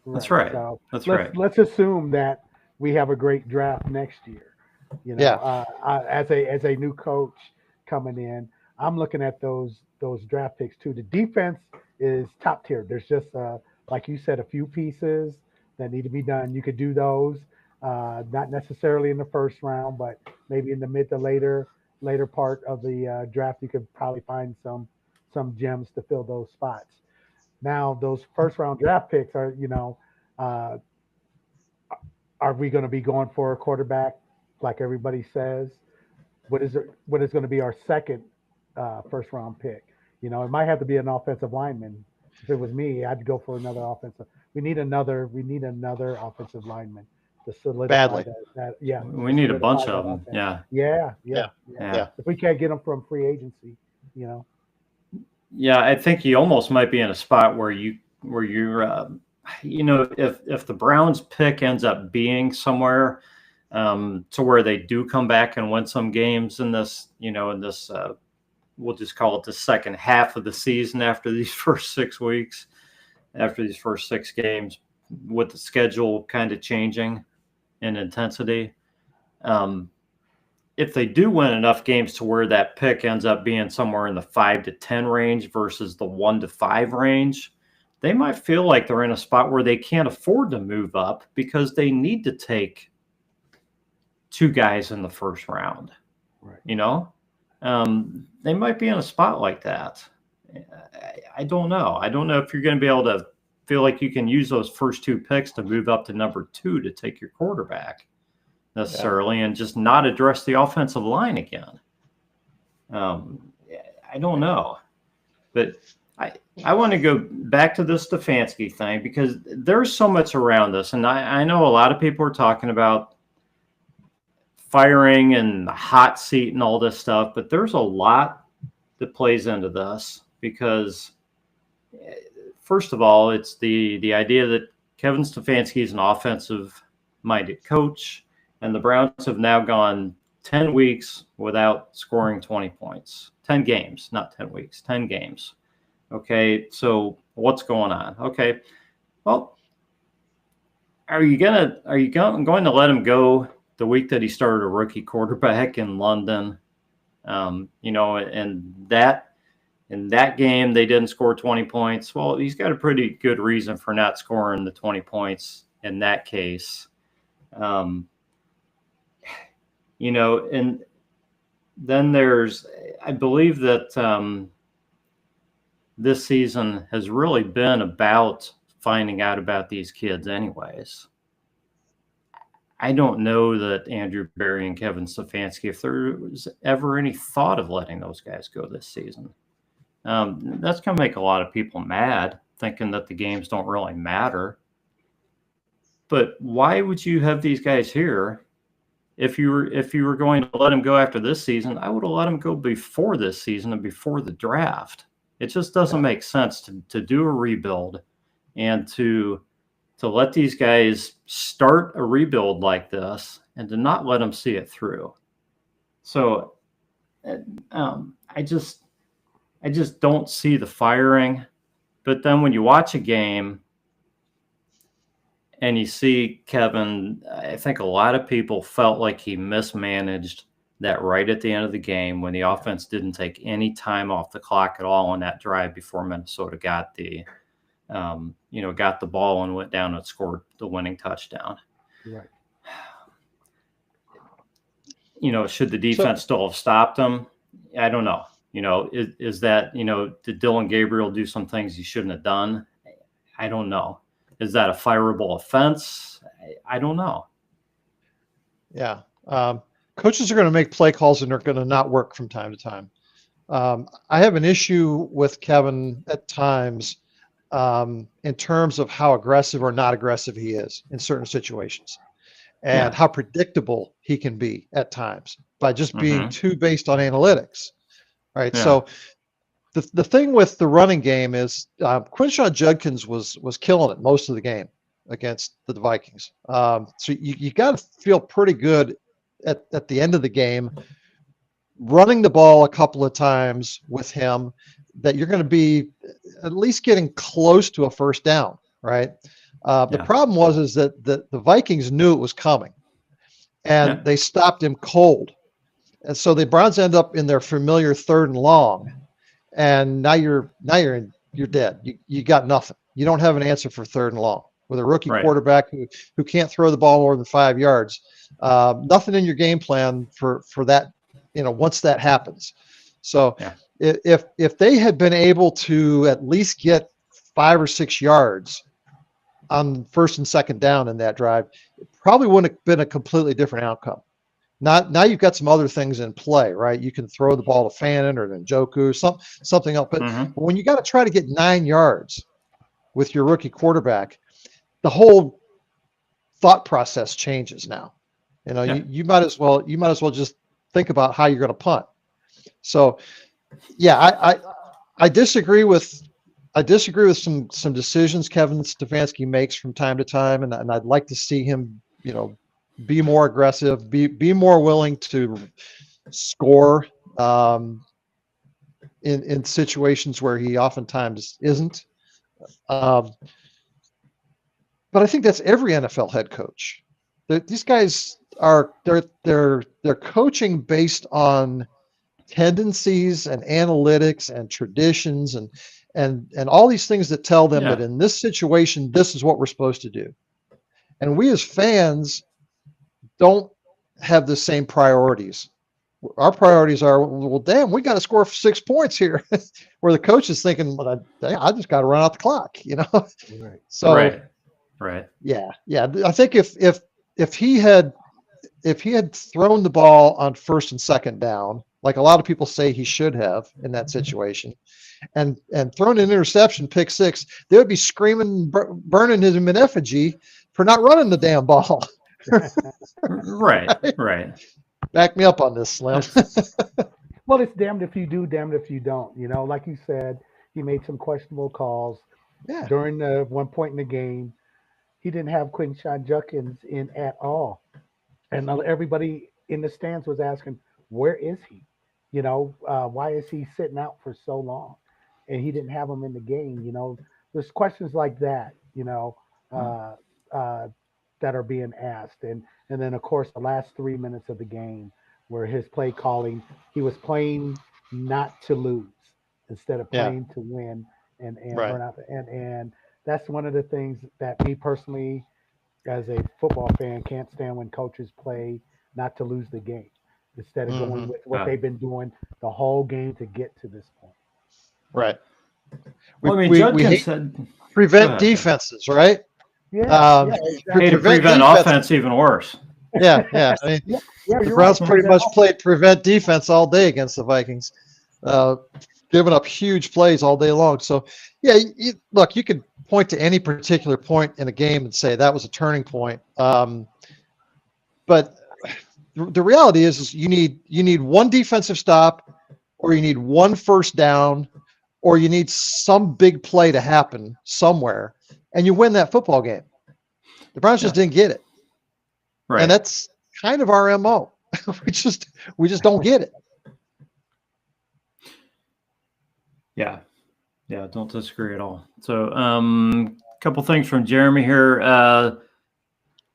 That's right. So That's right. Let's assume that we have a great draft next year. As a new coach coming in, I'm looking at those draft picks too. The defense is top tier. There's just like you said, a few pieces that need to be done. You could do those. Not necessarily in the first round, but maybe in the mid to later part of the draft, you could probably find some gems to fill those spots. Now, those first round draft picks are Are we going to be going for a quarterback like everybody says? What is going to be our second first round pick? You know, it might have to be an offensive lineman. If it was me, I'd go for another offensive. We need another offensive lineman to solidify Badly. yeah. We to need a solidify bunch that of them. offense. Yeah. Yeah. Yeah. If we can't get them from free agency, you know. Yeah, I think you almost might be in a spot where you're you know, if the Browns pick ends up being somewhere to where they do come back and win some games in this, you know, in this we'll just call it the second half of the season after these first 6 weeks, after these first 6 games, with the schedule kind of changing in intensity. If they do win enough games to where that pick ends up being somewhere in the 5 to 10 range versus the 1 to 5 range, they might feel like they're in a spot where they can't afford to move up because they need to take 2 guys in the first round. Right. You know, they might be in a spot like that. I don't know. I don't know if you're going to be able to feel like you can use those first 2 picks to move up to number 2 to take your quarterback necessarily, and just not address the offensive line again. I don't know, but I want to go back to this Stefanski thing because there's so much around this, and I know a lot of people are talking about firing and the hot seat and all this stuff, but there's a lot that plays into this because, first of all, it's the idea that Kevin Stefanski is an offensive-minded coach, and the Browns have now gone 10 weeks without scoring 20 points. 10 games, not 10 weeks, 10 games. Okay, so what's going on? Okay, well, are you going to let him go the week that he started a rookie quarterback in London? You know, and that in that game they didn't score 20 points. Well, he's got a pretty good reason for not scoring the 20 points in that case. You know, and then there's, I believe that this season has really been about finding out about these kids anyways. I don't know that Andrew Berry and Kevin Stefanski, if there was ever any thought of letting those guys go this season. That's going to make a lot of people mad, thinking that the games don't really matter. But why would you have these guys here? If you were going to let them go after this season, I would have let them go before this season and before the draft. It just doesn't make sense to do a rebuild and to let these guys start a rebuild like this and to not let them see it through. So I just don't see the firing. But then when you watch a game and you see Kevin, I think a lot of people felt like he mismanaged that right at the end of the game when the offense didn't take any time off the clock at all on that drive before Minnesota got the got the ball and went down and scored the winning touchdown. Right. You know, should the defense still have stopped them? I don't know. You know, is that, you know, did Dylan Gabriel do some things he shouldn't have done? I don't know. Is that a fireable offense? I don't know. Yeah. Coaches are going to make play calls and they're going to not work from time to time. I have an issue with Kevin at times in terms of how aggressive or not aggressive he is in certain situations and how predictable he can be at times by just being too based on analytics. Right. Yeah. So the thing with the running game is Quinshon Judkins was killing it most of the game against the Vikings. So you got to feel pretty good at the end of the game, running the ball a couple of times with him, that you're going to be at least getting close to a first down, right? The problem is that the Vikings knew it was coming, and they stopped him cold. And so the Browns end up in their familiar 3rd and long, and now you're dead. You got nothing. You don't have an answer for 3rd and long with a rookie quarterback who can't throw the ball more than 5 yards. Nothing in your game plan for that. You know, once that happens. So if they had been able to at least get 5 or 6 yards on first and second down in that drive, it probably wouldn't have been a completely different outcome. Now you've got some other things in play, right? You can throw the ball to Fannin or to Njoku, something else. But when you got to try to get 9 yards with your rookie quarterback, the whole thought process changes now. You know, you might as well just think about how you're going to punt. So, yeah, I disagree with some decisions Kevin Stefanski makes from time to time, and I'd like to see him, you know, be more aggressive, be more willing to score in situations where he oftentimes isn't. But I think that's every NFL head coach. These guys they're coaching based on tendencies and analytics and traditions and all these things that tell them that in this situation, this is what we're supposed to do. And we as fans don't have the same priorities. Our priorities are, well, damn, we got to score 6 points here. Where the coach is thinking, well, I just got to run out the clock, you know? Right. So, right. Yeah. I think if he had thrown the ball on first and second down, like a lot of people say he should have in that situation, and thrown an interception, pick six, they would be screaming, burning him in effigy for not running the damn ball. Right. Back me up on this, Slim. Well, it's damned if you do, damned if you don't. You know, like you said, he made some questionable calls during the one point in the game. He didn't have Quinshon Judkins in at all, and everybody in the stands was asking, "Where is he? You know, why is he sitting out for so long?" And he didn't have him in the game. You know, there's questions like that. You know, that are being asked, and then of course the last 3 minutes of the game where his play calling, he was playing not to lose instead of playing to win and burn out. And that's one of the things that me personally, as a football fan, can't stand when coaches play not to lose the game instead of going with what they've been doing the whole game to get to this point. Right. Well, I mean, Judkins said prevent defenses, right? Exactly. To prevent offense even worse. Yeah. I mean, the Browns pretty much played prevent defense all day against the Vikings, giving up huge plays all day long. So, look, you could point to any particular point in a game and say that was a turning point. But the reality is you need one defensive stop, or you need one first down, or you need some big play to happen somewhere, and you win that football game. The Browns just didn't get it. Right. And that's kind of our MO. we just don't get it. Yeah, don't disagree at all. So, couple things from Jeremy here.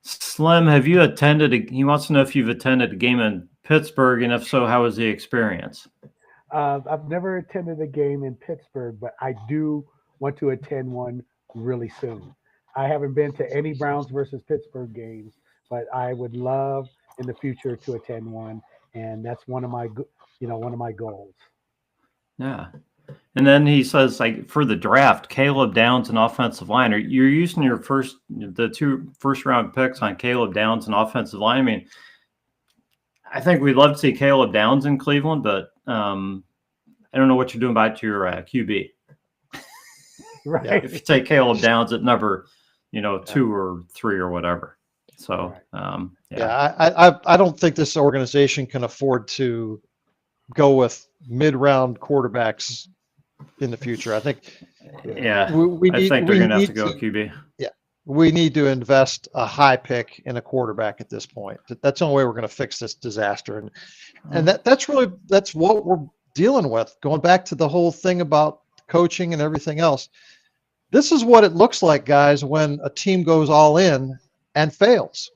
Slim, have you attended? He wants to know if you've attended a game in Pittsburgh, and if so, how was the experience? I've never attended a game in Pittsburgh, but I do want to attend one really soon. I haven't been to any Browns versus Pittsburgh games, but I would love in the future to attend one, and that's one of my goals. Yeah. And then he says, like, for the draft, Caleb Downs and offensive line. You're using the 2 first-round picks on Caleb Downs and offensive line. I mean, I think we'd love to see Caleb Downs in Cleveland, but I don't know what you're doing about your QB. Right. If you take Caleb Downs at number, 2 or 3 or whatever. So, I don't think this organization can afford to go with mid-round quarterbacks in the future. I think. Yeah, I think they're going to have to go QB. Yeah, we need to invest a high pick in a quarterback at this point. That's the only way we're going to fix this disaster. And that's what we're dealing with. Going back to the whole thing about coaching and everything else. This is what it looks like, guys, when a team goes all in and fails.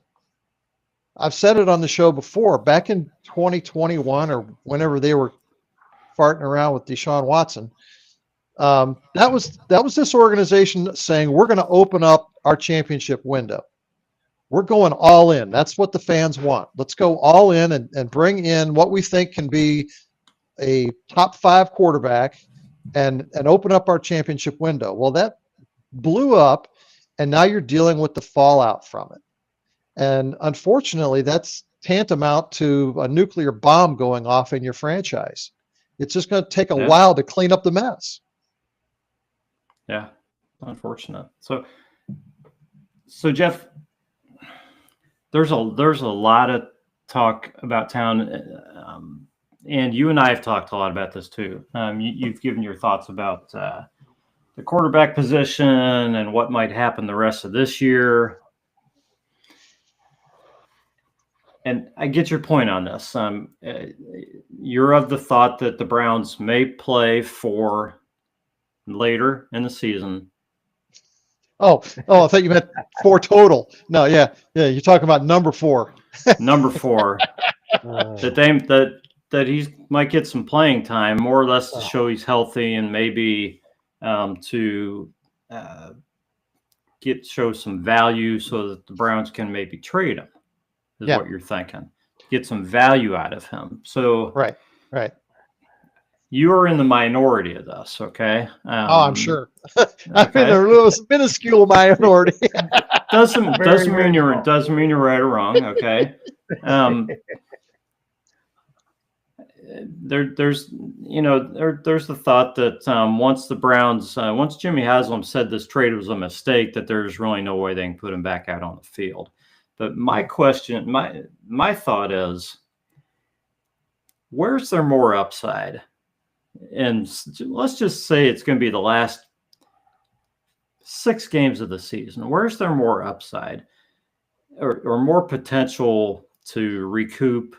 I've said it on the show before. Back in 2021 or whenever they were farting around with Deshaun Watson, that was this organization saying, we're going to open up our championship window. We're going all in. That's what the fans want. Let's go all in and bring in what we think can be a top 5 quarterback and open up our championship window. Well, that blew up, and now you're dealing with the fallout from it. And unfortunately, that's tantamount to a nuclear bomb going off in your franchise. It's just going to take a Yeah. while to clean up the mess. Yeah, unfortunate. So Jeff, there's a lot of talk about town, and you and I have talked a lot about this too. You've given your thoughts about the quarterback position and what might happen the rest of this year. And I get your point on this. You're of the thought that the Browns may play for later in the season. Oh, I thought you meant 4 total. No, yeah. You're talking about number 4. Number 4, that he might get some playing time, more or less to show he's healthy, and maybe to show some value so that the Browns can maybe trade him. Is what you're thinking. Get some value out of him. So right. You are in the minority of this, okay? I'm sure. I'm in a little minuscule minority. doesn't mean you're right or wrong, okay? There's the thought that once Jimmy Haslam said this trade was a mistake, that there's really no way they can put him back out on the field. But my question, my thought is, where's there more upside? And let's just say it's going to be the last 6 games of the season. Where's there more upside or more potential to recoup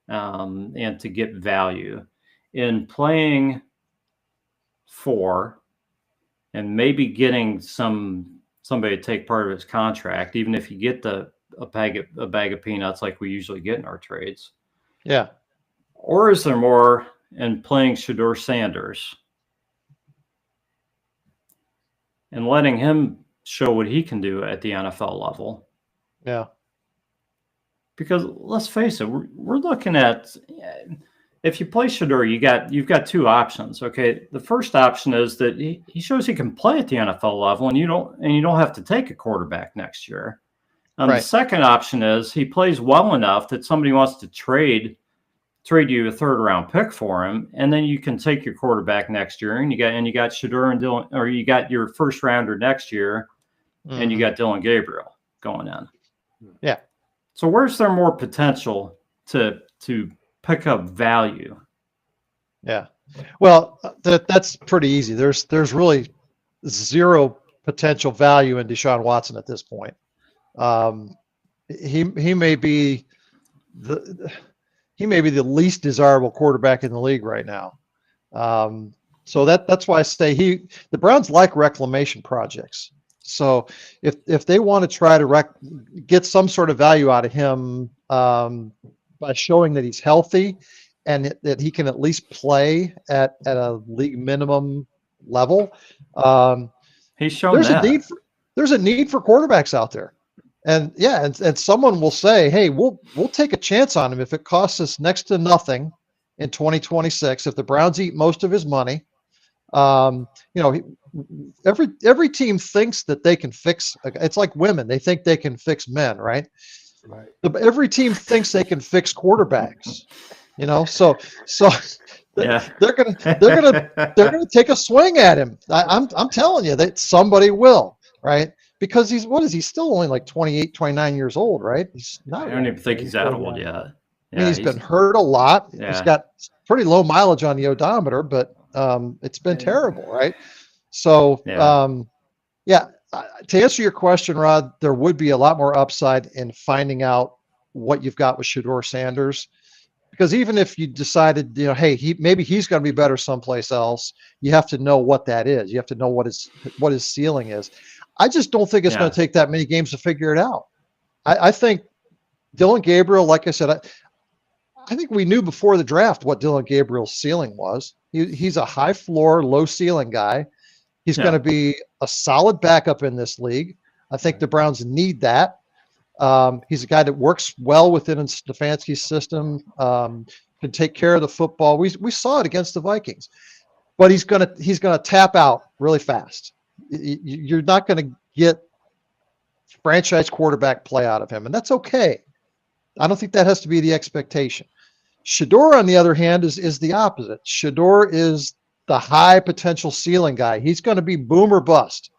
and to get value in playing for and maybe getting somebody to take part of his contract, even if you get a bag of peanuts like we usually get in our trades? Yeah. Or is there more in playing Shedeur Sanders and letting him show what he can do at the NFL level? Yeah. Because let's face it, we're looking at, if you play Shedeur, you've got 2 options. Okay, the first option is that he shows he can play at the NFL level, and you don't have to take a quarterback next year. Right. The second option is he plays well enough that somebody wants to trade you a 3rd round pick for him, and then you can take your quarterback next year, and you got Shedeur and Dylan, or you got your 1st rounder next year, and you got Dylan Gabriel going in. Yeah. So where's there more potential to pick up value? Yeah. Well, that's pretty easy. There's really 0 potential value in Deshaun Watson at this point. He may be the least desirable quarterback in the league right now. So that's why I say the Browns like reclamation projects. So if they want to try to get some sort of value out of him by showing that he's healthy and that he can at least play at a league minimum level, he's shown there's a need for quarterbacks out there. And yeah, and someone will say, hey, we'll take a chance on him if it costs us next to nothing in 2026. If the Browns eat most of his money, every team thinks that they can fix. It's like women; they think they can fix men, right? Right. Every team thinks they can fix quarterbacks. So Yeah. they're gonna take a swing at him. I'm telling you that somebody will, right? Because he's still only like 28, 29 years old, right? He's not. I don't even think he's that old yet. I mean, he's been hurt a lot. Yeah. He's got pretty low mileage on the odometer, but it's been terrible, right? So, to answer your question, Rod, there would be a lot more upside in finding out what you've got with Shedeur Sanders. Because even if you decided, hey, maybe he's going to be better someplace else, you have to know what that is. You have to know what his ceiling is. I just don't think it's going to take that many games to figure it out. I think Dylan Gabriel, like I said, I think we knew before the draft what Dylan Gabriel's ceiling was. He's a high floor, low ceiling guy. He's going to be a solid backup in this league. I think the Browns need that. He's a guy that works well within Stefanski's system, can take care of the football. We saw it against the Vikings, but he's gonna tap out really fast. You're not going to get franchise quarterback play out of him, and that's okay. I don't think that has to be the expectation. Shedeur, on the other hand, is the opposite. Shedeur is the high potential ceiling guy. He's going to be boom or bust.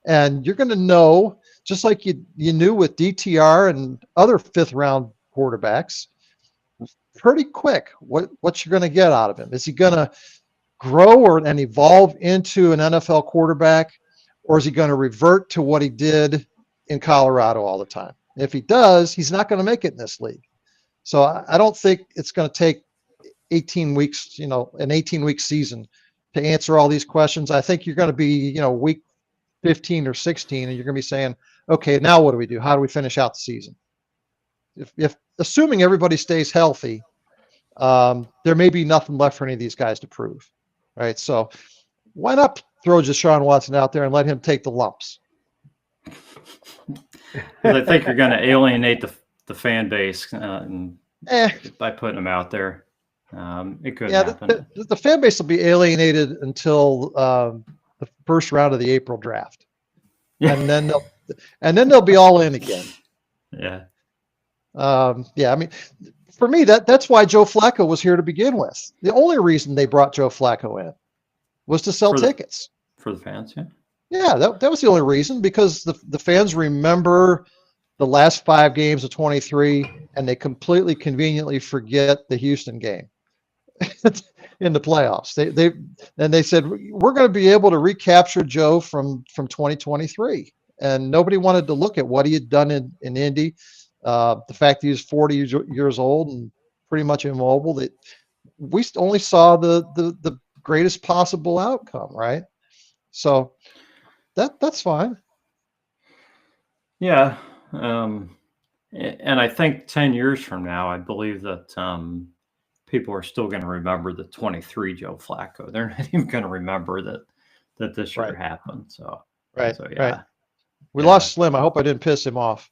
And you're going to know, just like you knew with DTR and other fifth round quarterbacks, pretty quick what you're going to get out of him. Is he going to grow and evolve into an NFL quarterback, or is he going to revert to what he did in Colorado all the time? If he does, he's not going to make it in this league. So I don't think it's going to take 18 weeks, an 18-week season to answer all these questions. I think you're going to be, week 15 or 16, and you're going to be saying, okay, now what do we do? How do we finish out the season? If assuming everybody stays healthy, there may be nothing left for any of these guys to prove, right? So why not throw Deshaun Watson out there and let him take the lumps? I think you're going to alienate the fan base by putting him out there. It could happen. The fan base will be alienated until the first round of the April draft, and then they'll be all in again. Yeah. I mean, for me, that's why Joe Flacco was here to begin with. The only reason they brought Joe Flacco in was to sell tickets for the fans. Yeah. Yeah, that was the only reason, because the fans remember the last 5 games of 23, and they completely conveniently forget the Houston game in the playoffs. They said, we're going to be able to recapture Joe from 2023, and nobody wanted to look at what he had done in Indy. The fact that he was 40 years old and pretty much immobile, that we only saw the greatest possible outcome, right? So that's fine. Yeah. And I think 10 years from now, I believe that people are still going to remember the 23 Joe Flacco. They're not even going to remember that this year happened. So, right. We Yeah. lost Slim. I hope I didn't piss him off.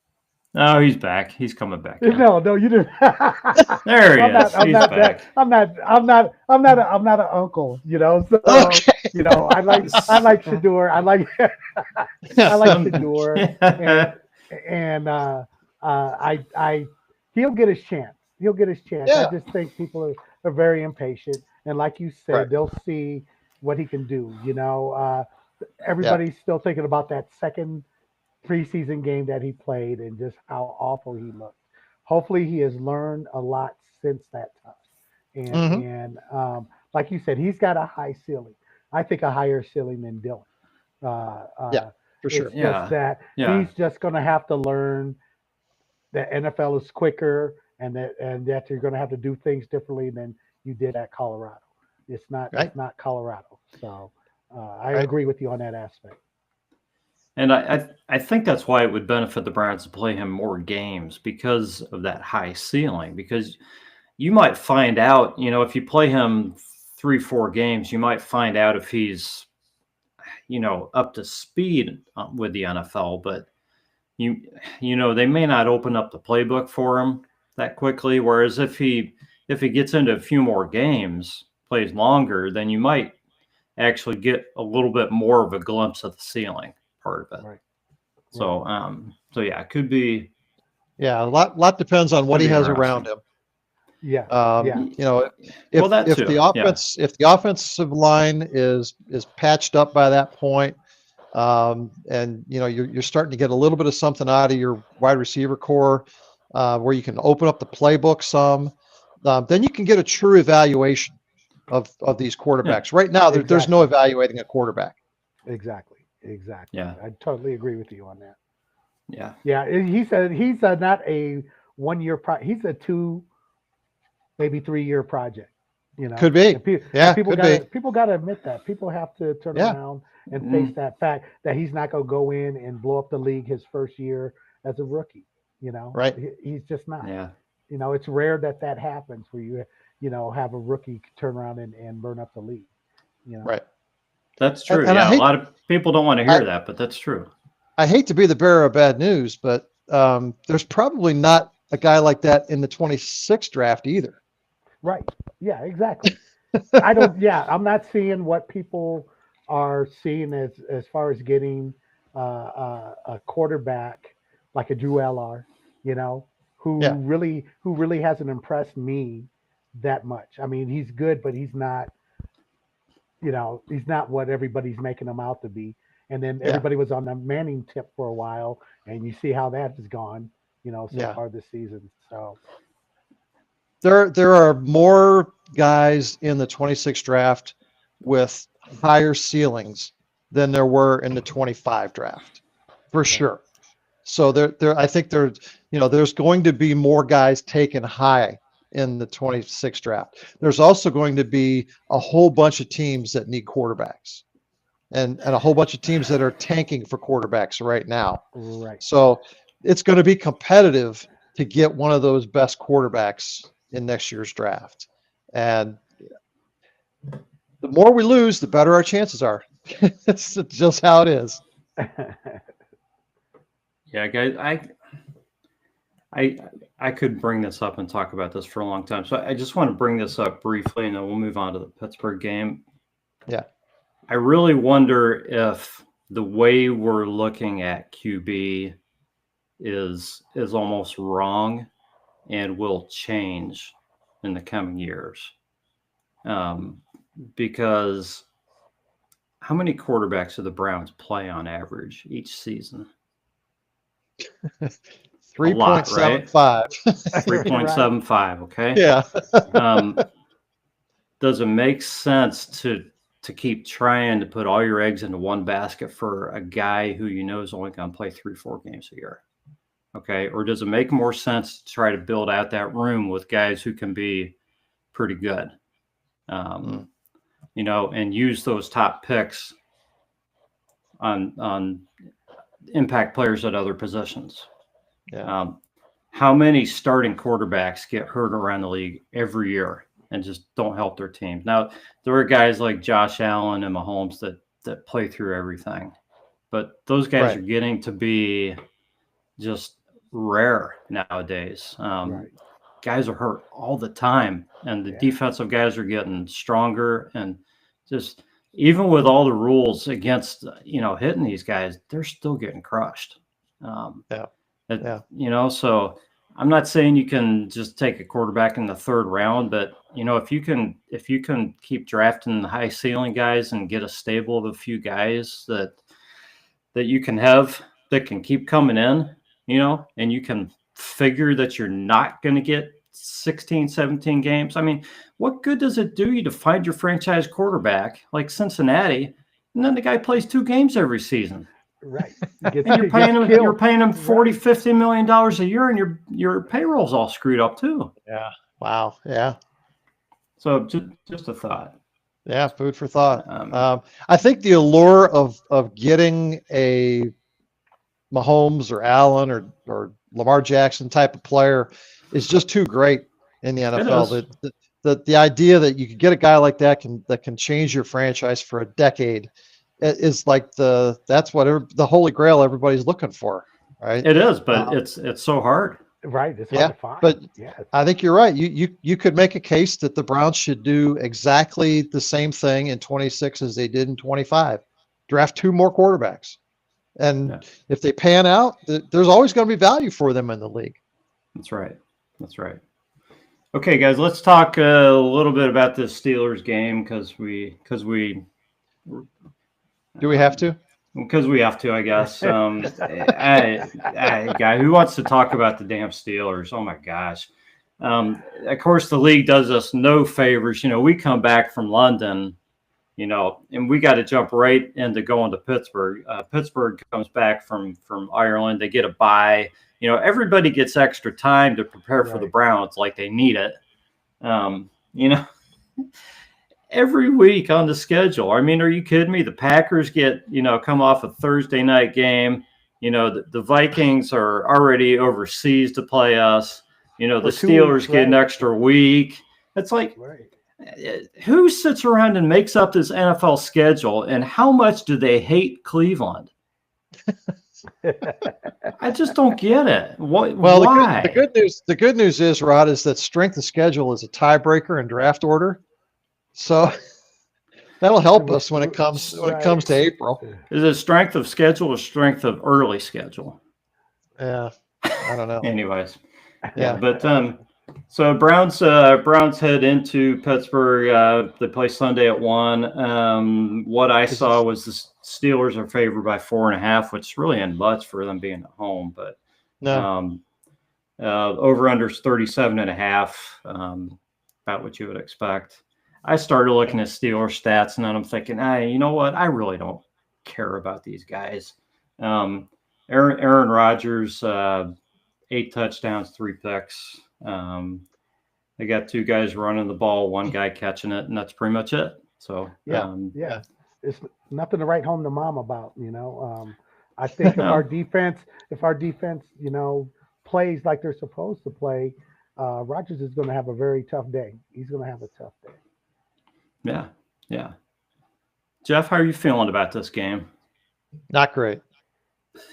No, he's back. He's coming back. No, you didn't. There he is. He's back. I'm not an uncle, So Okay. I like Shedeur. I like Shedeur, and he'll get his chance. Yeah. I just think people are very impatient, and like you said, they'll see what he can do. Everybody's still thinking about that second preseason game that he played and just how awful he looked. Hopefully he has learned a lot since that time. And like you said, he's got a high ceiling. I think a higher ceiling than Dylan. For sure. It's just that he's just going to have to learn that NFL is quicker and that you're going to have to do things differently than you did at Colorado. It's not Colorado. So I agree with you on that aspect. And I think that's why it would benefit the Browns to play him more games, because of that high ceiling. Because you might find out, if you play him 3-4 games, you might find out if he's, up to speed with the NFL. But they may not open up the playbook for him that quickly. Whereas if he gets into a few more games, plays longer, then you might actually get a little bit more of a glimpse of the ceiling part of it. Right. So, it could be. Yeah, a lot depends on what he has around him. Yeah. If the offensive line is patched up by that point, and you're starting to get a little bit of something out of your wide receiver core, where you can open up the playbook some, then you can get a true evaluation of these quarterbacks. Right now, there's no evaluating a quarterback. Exactly. Yeah. I totally agree with you on that. Yeah. Yeah. He's not a 1 year he's a 2, maybe 3 year project. Could be. People got to admit that. People have to turn around and face that fact that he's not going to go in and blow up the league his first year as a rookie. Right. He's just not. Yeah. It's rare that happens where you have a rookie turn around and burn up the league. Right. That's true. And a lot of people don't want to hear that, but that's true. I hate to be the bearer of bad news, but there's probably not a guy like that in the 26th draft either. Right. Yeah, exactly. I'm not seeing what people are seeing as far as getting a quarterback like a Drew Eller, you know, who Yeah. really hasn't impressed me that much. I mean, he's good, but he's not, you know, he's not what everybody's making him out to be. And then Yeah. everybody was on the Manning tip for a while, and you see how that has gone, you know, so Yeah. far this season. So There are more guys in the 26 draft with higher ceilings than there were in the 25 draft, for sure. So I think there's going to be more guys taken high in the 26 draft. There's also going to be a whole bunch of teams that need quarterbacks, and a whole bunch of teams that are tanking for quarterbacks right now. right. So it's going to be competitive to get one of those best quarterbacks in next year's draft. And the more we lose, the better our chances are. It's just how it is. Yeah, guys, I could bring this up and talk about this for a long time. So I just want to bring this up briefly, and then we'll move on to the Pittsburgh game. Yeah. I really wonder if the way we're looking at QB is almost wrong and will change in the coming years. Because how many quarterbacks do the Browns play on average each season? 3.75. 3.75. Okay. Yeah. Does it make sense to keep trying to put all your eggs into one basket for a guy who you know is only going to play 3-4 games a year? Okay. Or does it make more sense to try to build out that room with guys who can be pretty good? You know, and use those top picks on impact players at other positions. Yeah. How many starting quarterbacks get hurt around the league every year and just don't help their team? Now, there are guys like Josh Allen and Mahomes that play through everything, but those guys Right. are getting to be just rare nowadays. Right. Guys are hurt all the time, and the defensive guys are getting stronger, and just even with all the rules against, you know, hitting these guys, they're still getting crushed. You know, so I'm not saying you can just take a quarterback in the third round, but you know, if you can keep drafting the high ceiling guys and get a stable of a few guys that you can have that can keep coming in, you know, and you can figure that you're not going to get 16, 17 games. I mean, what good does it do you to find your franchise quarterback like Cincinnati, and then the guy plays 2 games every season? Right. And you're paying him $40, $50 million a year, and your payroll's all screwed up too. Yeah. Wow. Yeah. So just a thought. Yeah. Food for thought. I think the allure of getting a Mahomes or Allen or Lamar Jackson type of player is just too great in the NFL. The idea that you could get a guy like that can change your franchise for a decade is like that's what the holy grail everybody's looking for, right? It is, but it's so hard. Right. It's hard to find. But I think you're right. You could make a case that the Browns should do exactly the same thing in 26 as they did in 25. Draft 2 more quarterbacks. And if they pan out, there's always going to be value for them in the league. That's right. Okay, guys, let's talk a little bit about this Steelers game because we do we have to? Because we have to, I guess. Guy, who wants to talk about the damn Steelers? Oh my gosh! Of course, the league does us no favors. You know, we come back from London, you know, and we got to jump right into going to Pittsburgh. Pittsburgh comes back from Ireland. They get a bye. You know, everybody gets extra time to prepare for the Browns like they need it. You know, every week on the schedule. I mean, are you kidding me? The Packers come off a Thursday night game. You know, the Vikings are already overseas to play us. You know, the Steelers get an extra week. It's like, who sits around and makes up this NFL schedule, and how much do they hate Cleveland? I just don't get it. Why? The good news is, Rod, is that strength of schedule is a tiebreaker in draft order, so that'll help us when it comes to April. Is it strength of schedule or strength of early schedule? Yeah, I don't know. Anyways, Yeah. but so Browns head into Pittsburgh. They play Sunday at 1. What I saw was the Steelers are favored by 4.5, which is really in nuts for them being at home. But No. over under 37.5, about what you would expect. I started looking at Steelers stats, and then I'm thinking, you know what? I really don't care about these guys. Aaron Rodgers, 8 touchdowns, 3 picks. They got 2 guys running the ball, 1 guy catching it, and that's pretty much it. So yeah, it's nothing to write home to mom about. I think if our defense, plays like they're supposed to play, Rodgers is going to have a very tough day. He's going to have a tough day. Yeah. Jeff, how are you feeling about this game? Not great.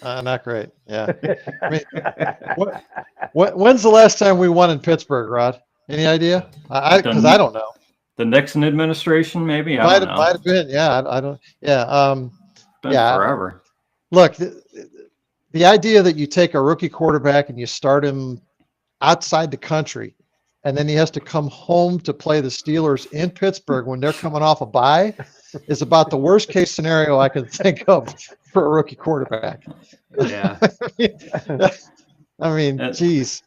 Not great. Yeah. I mean, when's the last time we won in Pittsburgh, Rod? Any idea? Because I don't know. The Nixon administration, maybe. I don't know. Might have been. Yeah. I don't. Yeah. Been forever. Look, the idea that you take a rookie quarterback and you start him outside the country, and then he has to come home to play the Steelers in Pittsburgh when they're coming off a bye is about the worst case scenario I can think of for a rookie quarterback. Yeah. I mean, geez.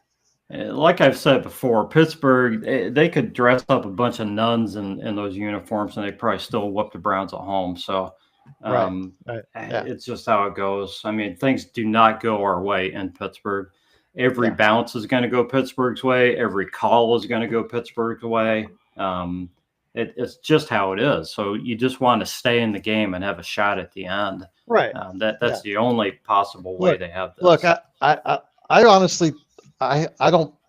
Like I've said before, Pittsburgh, they could dress up a bunch of nuns in those uniforms and they probably still whoop the Browns at home. So Right. it's just how it goes. I mean, things do not go our way in Pittsburgh. Every bounce is going to go Pittsburgh's way. Every call is going to go Pittsburgh's way. It's just how it is. So you just want to stay in the game and have a shot at the end. Right. That's the only possible way they have this. Look, I honestly, I'm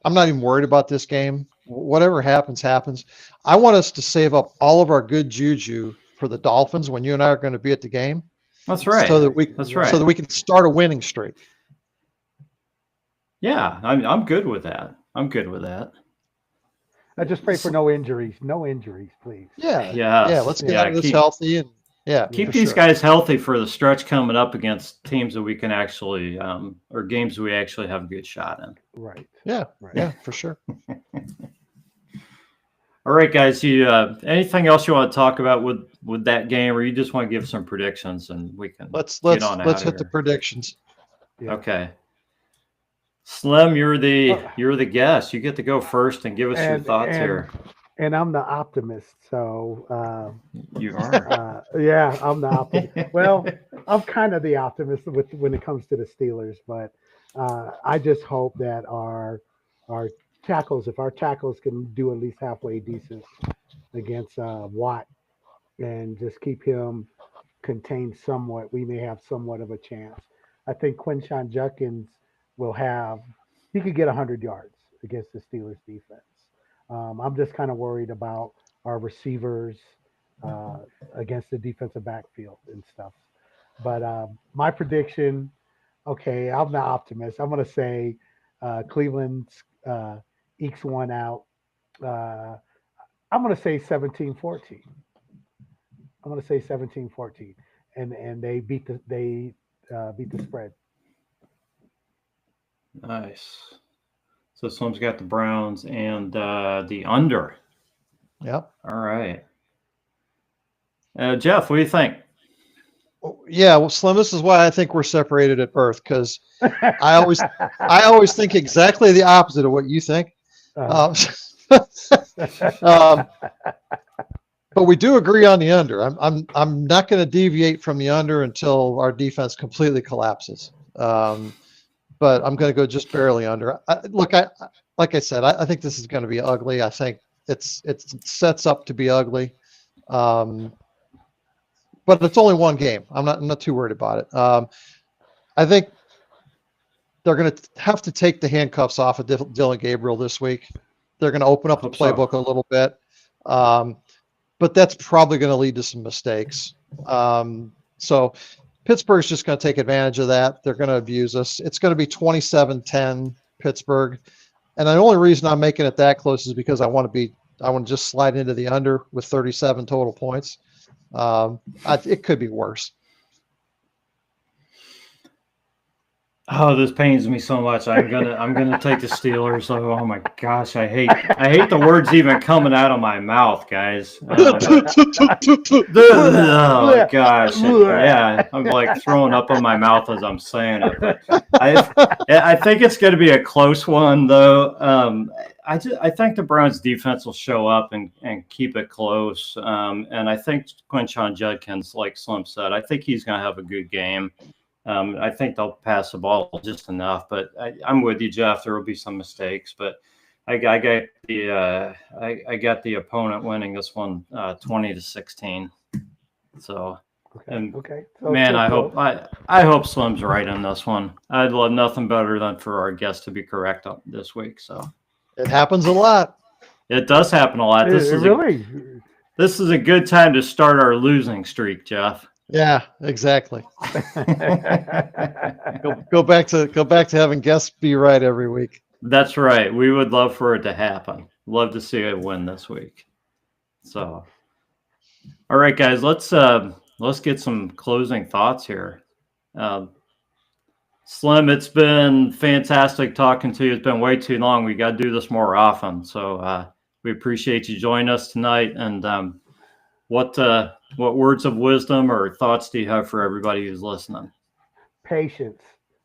not even worried about this game. Whatever happens, happens. I want us to save up all of our good juju for the Dolphins when you and I are going to be at the game. That's right. So that we can start a winning streak. Yeah, I'm good with that. I just pray for no injuries. No injuries, please. Yeah. Let's get out of this healthy and keep these guys healthy for the stretch coming up against teams that we can actually or games we actually have a good shot in. Right. Yeah, for sure. All right, guys. You anything else you want to talk about with that game, or you just want to give some predictions and we can let's hit the predictions. Yeah. Okay. Slim, you're the guest. You get to go first and give us your thoughts here. And I'm the optimist, so you are. I'm the optimist. Well, I'm kind of the optimist when it comes to the Steelers, but I just hope that our tackles, if our tackles can do at least halfway decent against Watt, and just keep him contained somewhat, we may have somewhat of a chance. I think Quinshon Judkins he could get 100 yards against the Steelers defense. I'm just kind of worried about our receivers against the defensive backfield and stuff. But my prediction, I'm the optimist. I'm going to say Cleveland ekes one out. I'm going to say 17-14. I'm going to say 17-14, and they beat the spread. Nice. So Slim's got the Browns and the under. Yep. All right. Jeff, what do you think? Yeah, well, Slim, this is why I think we're separated at birth, because I always think exactly the opposite of what you think. But we do agree on the under. I'm not going to deviate from the under until our defense completely collapses. But I'm going to go just barely under. Like I said, I think this is going to be ugly. I think it sets up to be ugly. But it's only one game. I'm not too worried about it. I think they're going to have to take the handcuffs off of Dylan Gabriel this week. They're going to open up the playbook a little bit. But that's probably going to lead to some mistakes. So Pittsburgh's just going to take advantage of that. They're going to abuse us. It's going to be 27-10 Pittsburgh. And the only reason I'm making it that close is because I want to just slide into the under with 37 total points. It could be worse. Oh, this pains me so much. I'm gonna take the Steelers. Oh my gosh, I hate the words even coming out of my mouth, guys. Oh gosh, yeah, I'm like throwing up in my mouth as I'm saying it. But I think it's going to be a close one, though. I think the Browns defense will show up and keep it close. And I think Quinshon Judkins, like Slim said, I think he's going to have a good game. I think they'll pass the ball just enough, but I'm with you, Jeff. There will be some mistakes, but I got the opponent winning this one 20-16. So, and Okay. man, I hope Slim's right on this one. I'd love nothing better than for our guest to be correct this week. So It happens a lot. it does happen a lot. This is a good time to start our losing streak, Jeff. Yeah, exactly. Go back to having guests be right every week. That's right. We would love for it to happen. Love to see it win this week. So, all right, guys, let's get some closing thoughts here. Slim, it's been fantastic talking to you. It's been way too long. We got to do this more often. So we appreciate you joining us tonight. And what words of wisdom or thoughts do you have for everybody who's listening? Patience.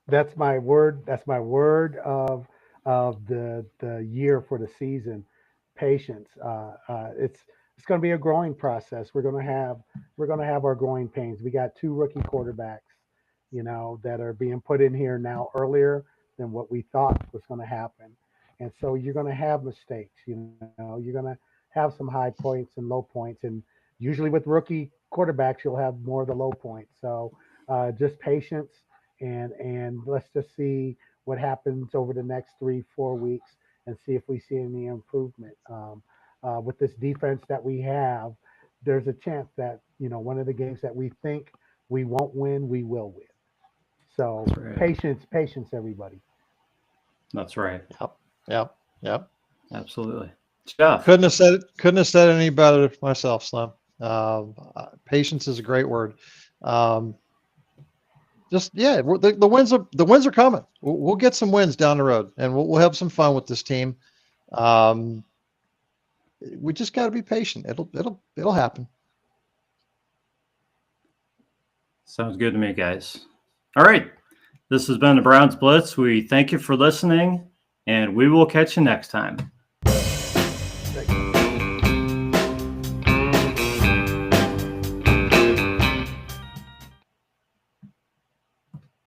That's my word. That's my word of the year for the season. Patience. It's going to be a growing process. We're going to have our growing pains. We got 2 rookie quarterbacks, that are being put in here now earlier than what we thought was going to happen. And so you're going to have mistakes. You're going to have some high points and low points, and usually with rookie quarterbacks, you'll have more of the low points. So just patience, and let's just see what happens over the next 3-4 weeks and see if we see any improvement. With this defense that we have, there's a chance that, one of the games that we think we won't win, we will win. So right. Patience, everybody. That's right. Yep. Absolutely. Jeff. Couldn't have said it any better myself, Slim. Patience is a great word. The wins are coming. We'll get some wins down the road, and we'll have some fun with this team. We just got to be patient. It'll happen. Sounds good to me, guys. All right. This has been the Browns Blitz. We thank you for listening, and we will catch you next time.